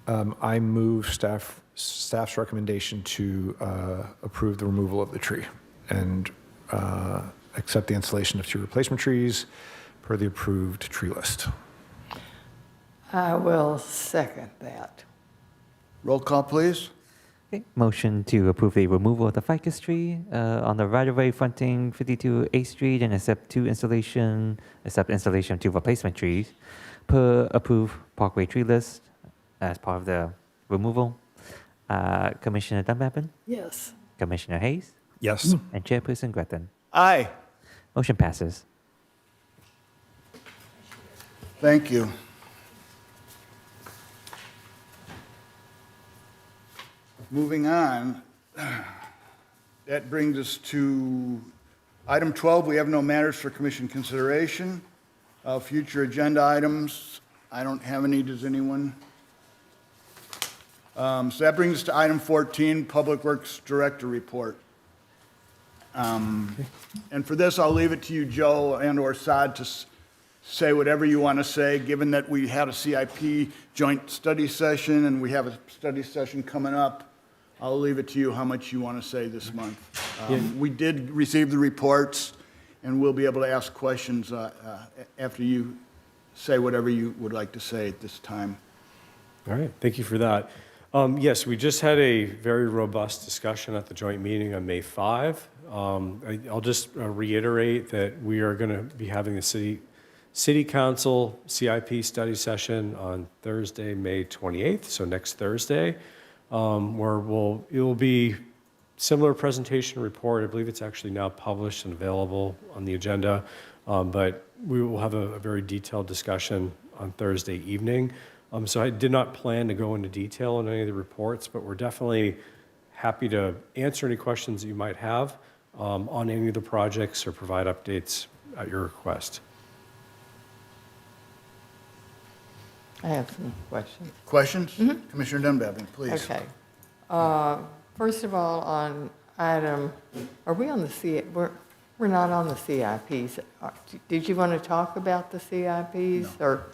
I move staff's recommendation to approve the removal of the tree and accept the installation of 2 replacement trees per the approved tree list. I will second that. Roll call, please. Okay. Motion to approve the removal of the ficus tree on the right-of-way fronting 52 8th Street and accept installation of 2 replacement trees per approved Parkway tree list as part of the removal. Commissioner Dunbarton, Yes. Commissioner Hayes, Yes. and Chairperson Gretton. Aye. Motion passes. Thank you. Moving on, that brings us to item 12. We have no matters for commission consideration. Future agenda items, I don't have any. Does anyone? So that brings us to item 14, Public Works Director Report. And for this, I'll leave it to you, Joe and/or Saad, to say whatever you want to say, given that we had a CIP joint study session and we have a study session coming up. I'll leave it to you how much you want to say this month. We did receive the reports, and we'll be able to ask questions after you say whatever you would like to say at this time. All right, thank you for that. Yes, we just had a very robust discussion at the joint meeting on May 5. I'll just reiterate that we are going to be having the City Council CIP study session on Thursday, May 28th, so next Thursday, where it will be similar presentation report. I believe it's actually now published and available on the agenda, but we will have a very detailed discussion on Thursday evening. So I did not plan to go into detail on any of the reports, but we're definitely happy to answer any questions that you might have on any of the projects or provide updates at your request. I have some questions. Questions? Commissioner Dunbarton, please. Okay. First of all, on item, are we on the we're not on the CIPs. Did you want to talk about the CIPs or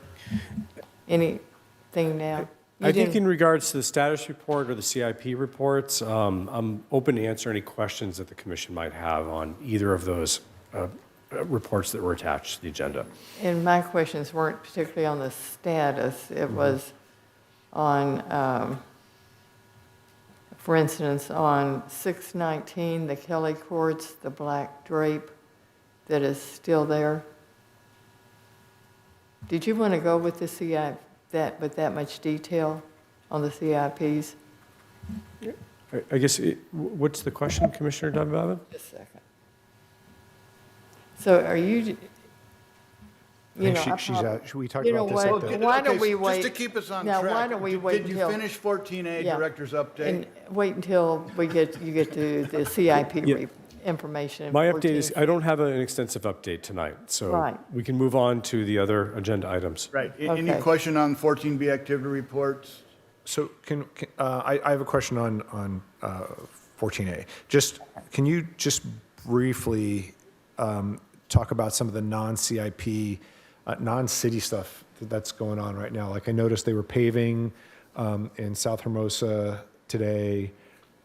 anything now? I think in regards to the status report or the CIP reports, I'm open to answer any questions that the commission might have on either of those reports that were attached to the agenda. And my questions weren't particularly on the status. It was on, for instance, on 619, the Kelly Courts, the black drape that is still there. Did you want to go with the CIP, with that much detail on the CIPs? I guess, what's the question, Commissioner Dunbarton? Just a second. So are you, I think we talked you know about this what? at the, Why don't we wait? Just to keep us on Now, track. why don't we wait Did you until- finish 14A, Yeah. Director's Update? And wait until you get to the CIP Yeah. information. My update is, 14. I don't have an extensive update tonight, so Right. we can move on to the other agenda items. Right. Any Okay. question on 14B activity reports? so I have a question on 14A. Just, can you just briefly talk about some of the non-CIP, non-city stuff that's going on right now? Like I noticed they were paving in South Hermosa today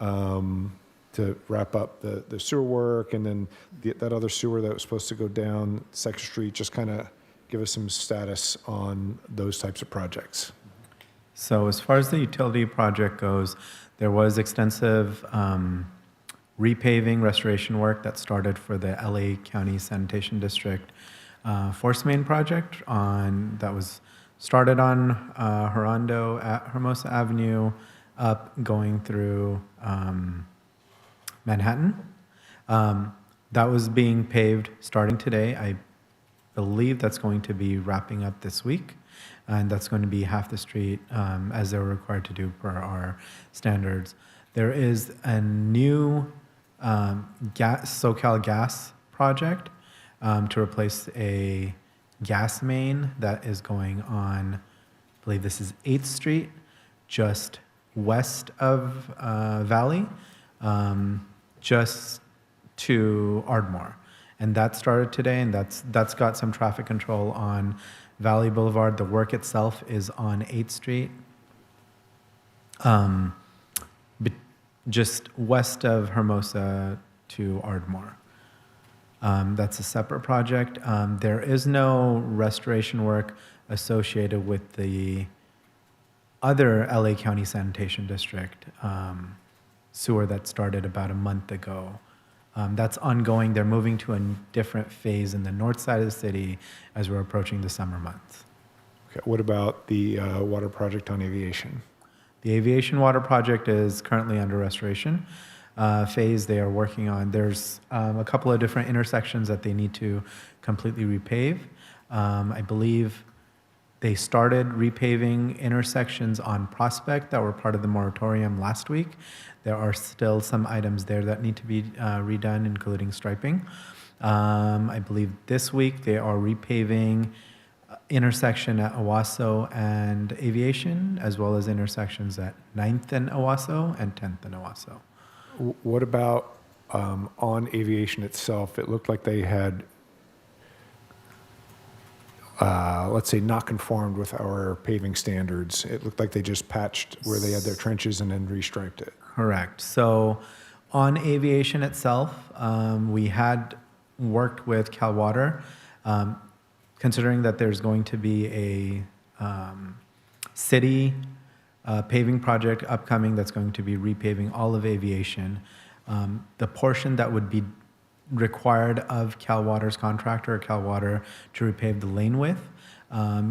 to wrap up the sewer work, and then that other sewer that was supposed to go down Second Street. Just kind of give us some status on those types of projects. So as far as the utility project goes, there was extensive repaving restoration work that started for the LA County Sanitation District force main project that was started on Hermosa Avenue up going through Manhattan. That was being paved starting today. I believe that's going to be wrapping up this week. And that's going to be half the street as they're required to do per our standards. There is a new SoCal Gas project to replace a gas main that is going on, I believe this is 8th Street, just west of Valley, just to Ardmore. And that started today, and that's got some traffic control on Valley Boulevard. The work itself is on 8th Street, just west of Hermosa to Ardmore. That's a separate project. There is no restoration work associated with the other LA County Sanitation District sewer that started about a month ago. That's ongoing. They're moving to a different phase in the north side of the city as we're approaching the summer months. Okay, what about the water project on Aviation? The Aviation Water Project is currently under restoration phase. They are working on, there's a couple of different intersections that they need to completely repave. I believe they started repaving intersections on Prospect that were part of the moratorium last week. There are still some items there that need to be redone, including striping. I believe this week they are repaving intersection at Owasso and Aviation, as well as intersections at 9th and Owasso and 10th and Owasso. What about on Aviation itself? It looked like they had, let's say, not conformed with our paving standards. It looked like they just patched where they had their trenches and then restriped it. Correct. So on Aviation itself, we had worked with Cal Water, considering that there's going to be a city paving project upcoming that's going to be repaving all of Aviation. The portion that would be required of Cal Water's contractor, Cal Water, to repave the lane width,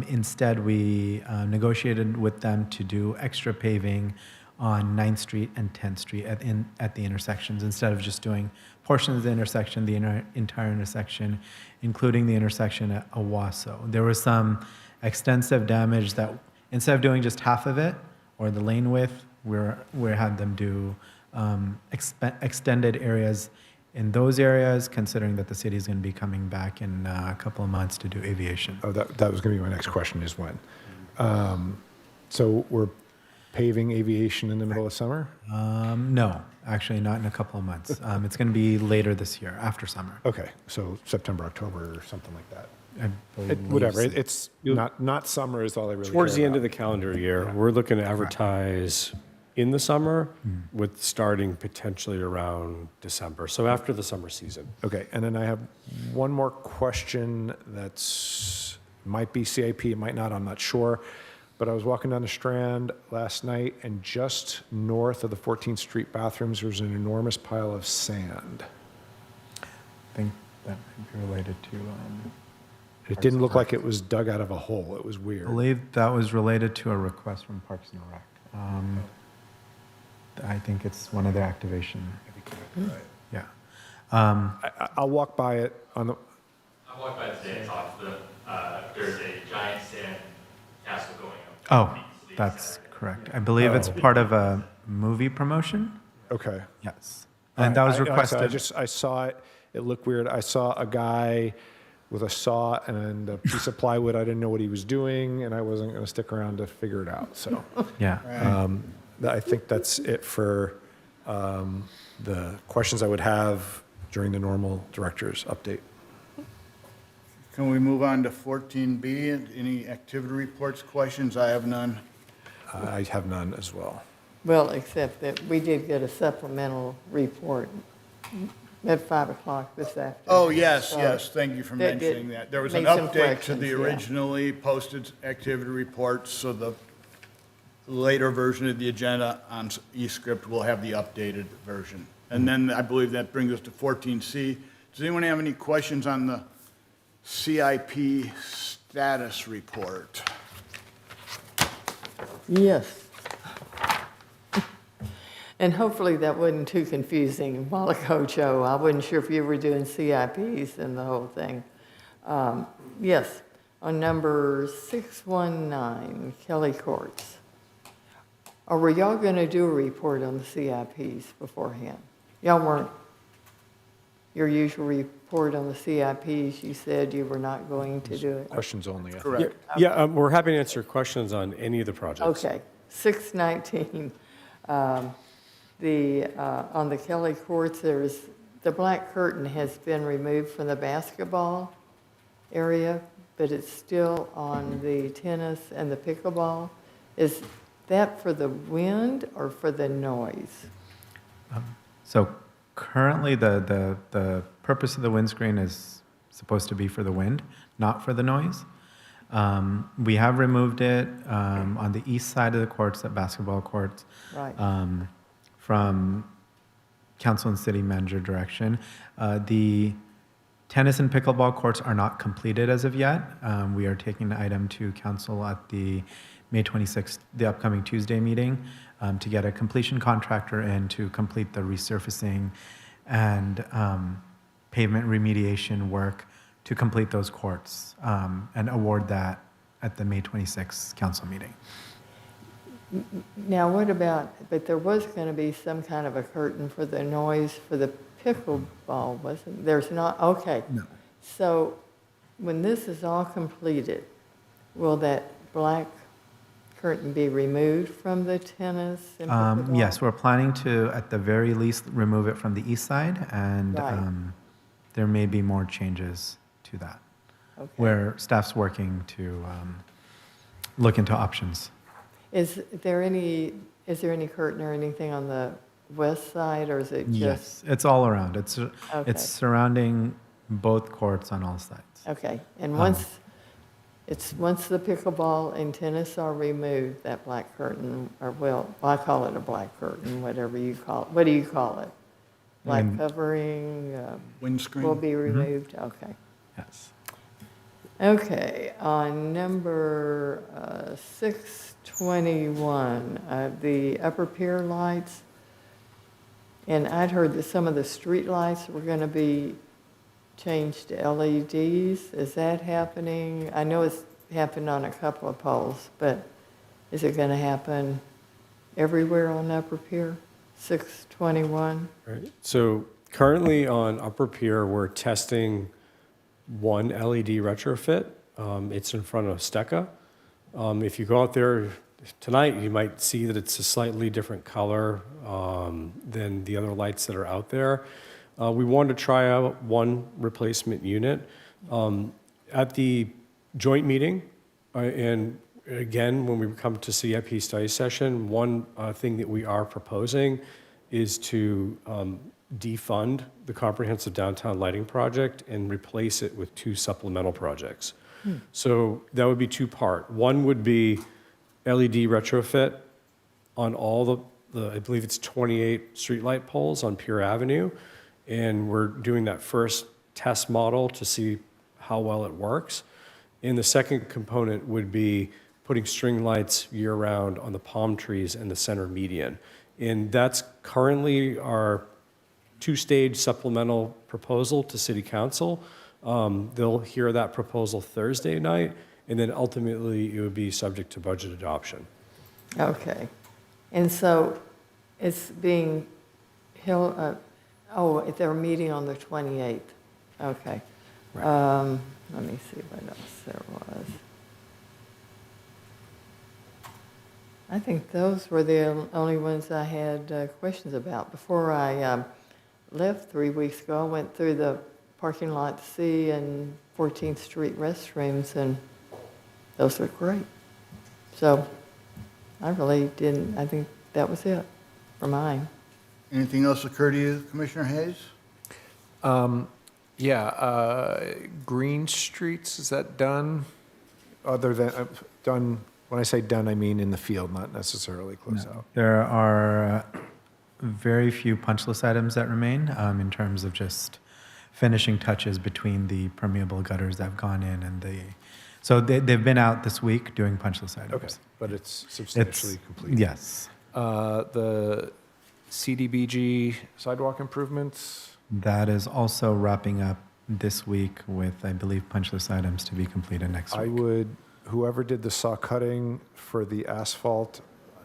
instead we negotiated with them to do extra paving on 9th Street and 10th Street at the intersections, instead of just doing portions of the intersection, the entire intersection, including the intersection at Owasso. There was some extensive damage that, instead of doing just half of it, or the lane width, we had them do extended areas in those areas, considering that the city is going to be coming back in a couple of months to do Aviation. Oh, that was going to be my next question, is when. So we're paving Aviation in the middle of summer? No, actually not in a couple of months. It's going to be later this year, after summer. Okay, so September, October, or something like that. I believe Whatever, so. it's not summer is all I really Towards the care end of about. the calendar year, we're looking to advertise in the summer with starting potentially around December, so after the summer season. Okay, and then I have one more question might be CIP, it might not, I'm not sure. But I was walking down the Strand last night, and just north of the 14th Street bathrooms, there was an enormous pile of sand. I think that might be related to, It didn't look like it was dug out of a hole. It was I weird. believe that was related to a request from Parks and Rec. I think it's one of their activation. Yeah. I'll walk by it on the, I walked by today and talked to them. There's a giant sand castle going up. Oh, that's correct. I believe it's part of a movie promotion. okay. Yes. And that was requested. I saw it. It looked weird. I saw a guy with a saw and a piece of plywood. I didn't know what he was doing, and I wasn't going to stick around to figure it out. So Yeah. I think that's it for the questions I would have during the normal director's update. Can we move on to 14B? Any activity reports, questions? I have none. I have none as well. Well, except that we did get a supplemental report at 5 o'clock this afternoon. Oh, yes, So yes, thank you for that did mentioning that. There was an make some update to corrections, the yeah. originally posted activity reports, so the later version of the agenda on eScript, we'll have the updated version. And then I believe that brings us to 14C. Does anyone have any questions on the CIP status report? Yes. And hopefully that wasn't too confusing a while ago, Joe. I wasn't sure if you were doing CIPs and the whole thing. Yes, on number 619, Kelly Courts. Or were y'all going to do a report on the CIPs beforehand? Y'all weren't. Your usual report on the CIPs, you said you were not going to do it? Questions only. I think. Correct. Yeah, we're happy to answer questions on any of the projects. Okay, 619, on the Kelly Courts, the black curtain has been removed from the basketball area, but it's still on the tennis and the pickleball. Is that for the wind or for the noise? So currently, the purpose of the windscreen is supposed to be for the wind, not for the noise. We have removed it on the east side of the courts, at basketball courts, Right. from council and city manager direction. The tennis and pickleball courts are not completed as of yet. We are taking the item to council at the May 26th, the upcoming Tuesday meeting, to get a completion contractor in to complete the resurfacing and pavement remediation work to complete those courts and award that at the May 26th council meeting. Now, what about, but there was going to be some kind of a curtain for the noise for the pickleball, wasn't, there's not, okay. No. So when this is all completed, will that black curtain be removed from the tennis and pickleball? Yes, we're planning to, at the very least, remove it from the east side, and Right. there may be more changes to that, Okay. where staff's working to look into options. Is there any curtain or anything on the west side, or is it just? Yes, it's all around. It's Okay. surrounding both courts on all sides. Okay, and once the pickleball and tennis are removed, that black curtain, or well, I call it a black curtain, whatever you call it. What do you call it? Black Wind- covering Windscreen? will be removed? Okay. Yes. Okay, on number 621, the upper pier lights, and I'd heard that some of the street lights were going to be changed to LEDs. Is that happening? I know it's happened on a couple of poles, but is it going to happen everywhere on upper pier? 621? Right. So currently on Upper Pier, we're testing one LED retrofit. It's in front of Stecca. If you go out there tonight, you might see that it's a slightly different color than the other lights that are out there. We wanted to try out one replacement unit. At the joint meeting, and again, when we come to CIP study session, one thing that we are proposing is to defund the comprehensive downtown lighting project and replace it with two supplemental projects. So that would be two-part. One would be LED retrofit on all the I believe it's 28 streetlight poles on Pier Avenue, and we're doing that first test model to see how well it works. And the second component would be putting string lights year-round on the palm trees in the center median. And that's currently our two-stage supplemental proposal to City Council. They'll hear that proposal Thursday night, and then ultimately it would be subject to budget adoption. Okay. And so it's being held, they're meeting on the 28th. Okay. Let me see what else there was. I think those were the only ones I had questions about. Before I left 3 weeks ago, I went through the parking lot C and 14th Street restrooms, and those look great. So I really didn't, I think that was it for mine. Anything else occur to you, Commissioner Hayes? Yeah, Green Streets, is that done? Other than, done When I say done, I mean in the field, not necessarily close out. There are very few punch list items that remain in terms of just finishing touches between the permeable gutters that have gone in and the, so they've been out this week doing punch list items. Okay, but it's substantially complete. Yes. The CDBG sidewalk improvements, That is also wrapping up this week with, I believe, punch list items to be completed next I week. would, whoever did the saw cutting for the asphalt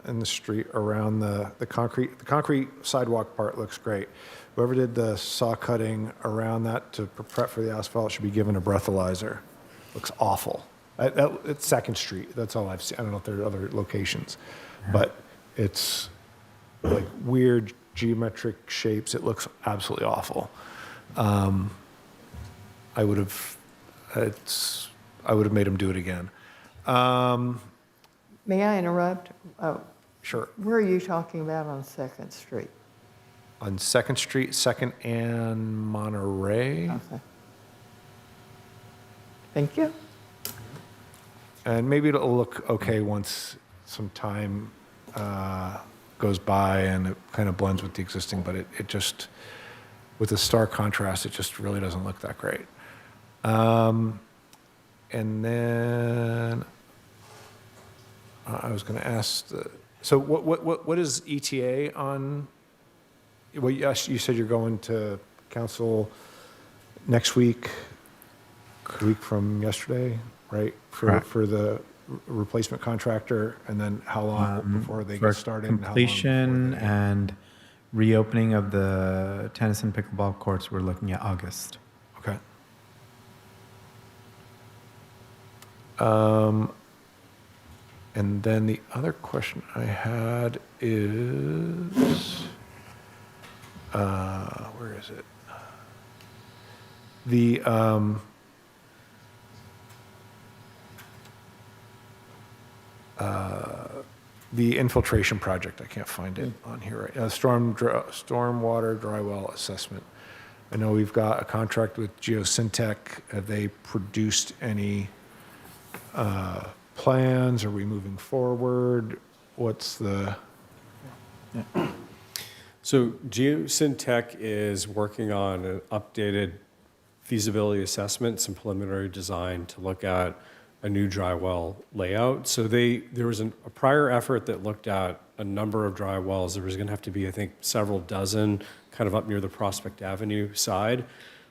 in the street around the concrete sidewalk part looks great. Whoever did the saw cutting around that to prep for the asphalt should be given a breathalyzer. Looks awful. It's Second Street, that's all I've seen. I don't know if there are other locations, but it's like weird geometric shapes. It looks absolutely awful. I would have made him do it again. May I interrupt? Sure. Where are you talking about on Second Street? On Second Street, Second and Monterey. Okay. Thank you. And maybe it'll look okay once some time goes by and it kind of blends with the existing, but it just, with the stark contrast, it just really doesn't look that great. And then I was going to ask, so what is ETA on? Well, yes, you said you're going to council next week, a week from yesterday, right? Correct. For the replacement contractor, and then how long before they For get started? and how long before completion they- and reopening of the tennis and pickleball courts, we're looking at August. Okay. And then the other question I had is, where is it? The infiltration project, I can't find it on here, right? Stormwater dry well assessment. I know we've got a contract with Geosyntec. Have they produced any plans? Are we moving forward? What's the? So Geosyntec is working on an updated feasibility assessment, some preliminary design to look at a new dry well layout. So there was a prior effort that looked at a number of dry wells. There was going to have to be, I think, several dozen kind of up near the Prospect Avenue side.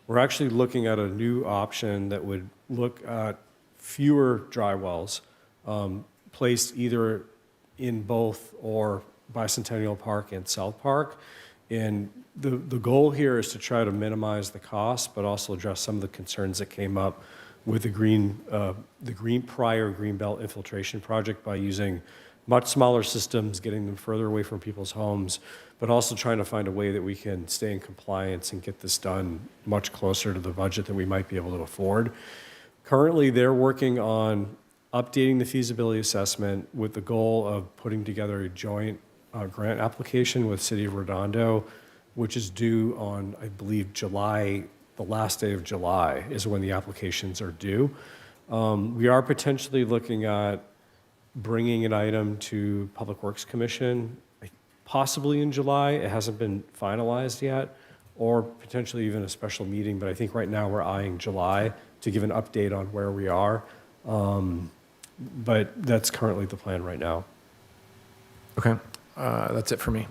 We're actually looking at a new option that would look at fewer dry wells placed either in both or Bicentennial Park and South Park. And the goal here is to try to minimize the cost, but also address some of the concerns that came up with the prior Greenbelt infiltration project by using much smaller systems, getting them further away from people's homes, but also trying to find a way that we can stay in compliance and get this done much closer to the budget that we might be able to afford. Currently, they're working on updating the feasibility assessment with the goal of putting together a joint grant application with City of Redondo, which is due on, I believe, July. The last day of July is when the applications are due. We are potentially looking at bringing an item to Public Works Commission, possibly in July. It hasn't been finalized yet, or potentially even a special meeting, but I think right now we're eyeing July to give an update on where we are. But that's currently the plan right now. Okay, that's it for me.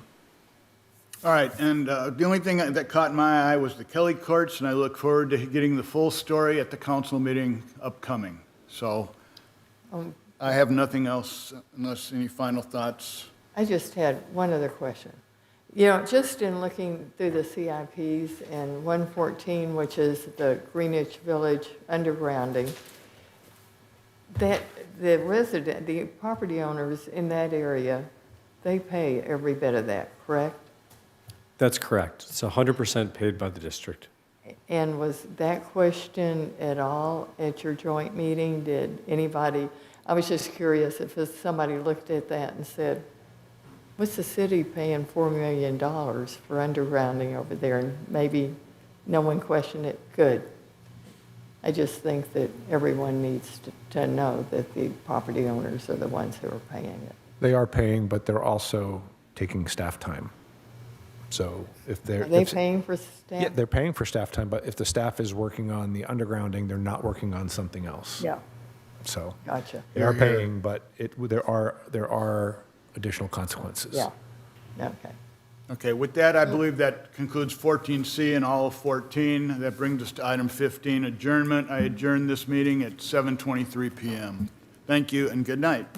All right, and the only thing that caught my eye was the Kelly Courts, and I look forward to getting the full story at the council meeting upcoming. So I have nothing else unless any final thoughts. I just had one other question. You know, just in looking through the CIPs and 114, which is the Greenwich Village undergrounding, that the property owners in that area, they pay every bit of that, correct? That's correct. It's 100% paid by the district. And was that question at all at your joint meeting? Did anybody, I was just curious if somebody looked at that and said, what's the city paying $4 million for undergrounding over there? And maybe no one questioned it. Good. I just think that everyone needs to know that the property owners are the ones who are paying it. They are paying, but they're also taking staff time. So if they're. Are they if- paying for staff? Yeah, they're paying for staff time, but if the staff is working on the undergrounding, they're not working on something else. Yeah, So gotcha. they are paying, but there are additional consequences. Yeah, okay. Okay, with that, I believe that concludes 14C and all of 14. That brings us to item 15, adjournment. I adjourn this meeting at 7:23 PM. Thank you and good night.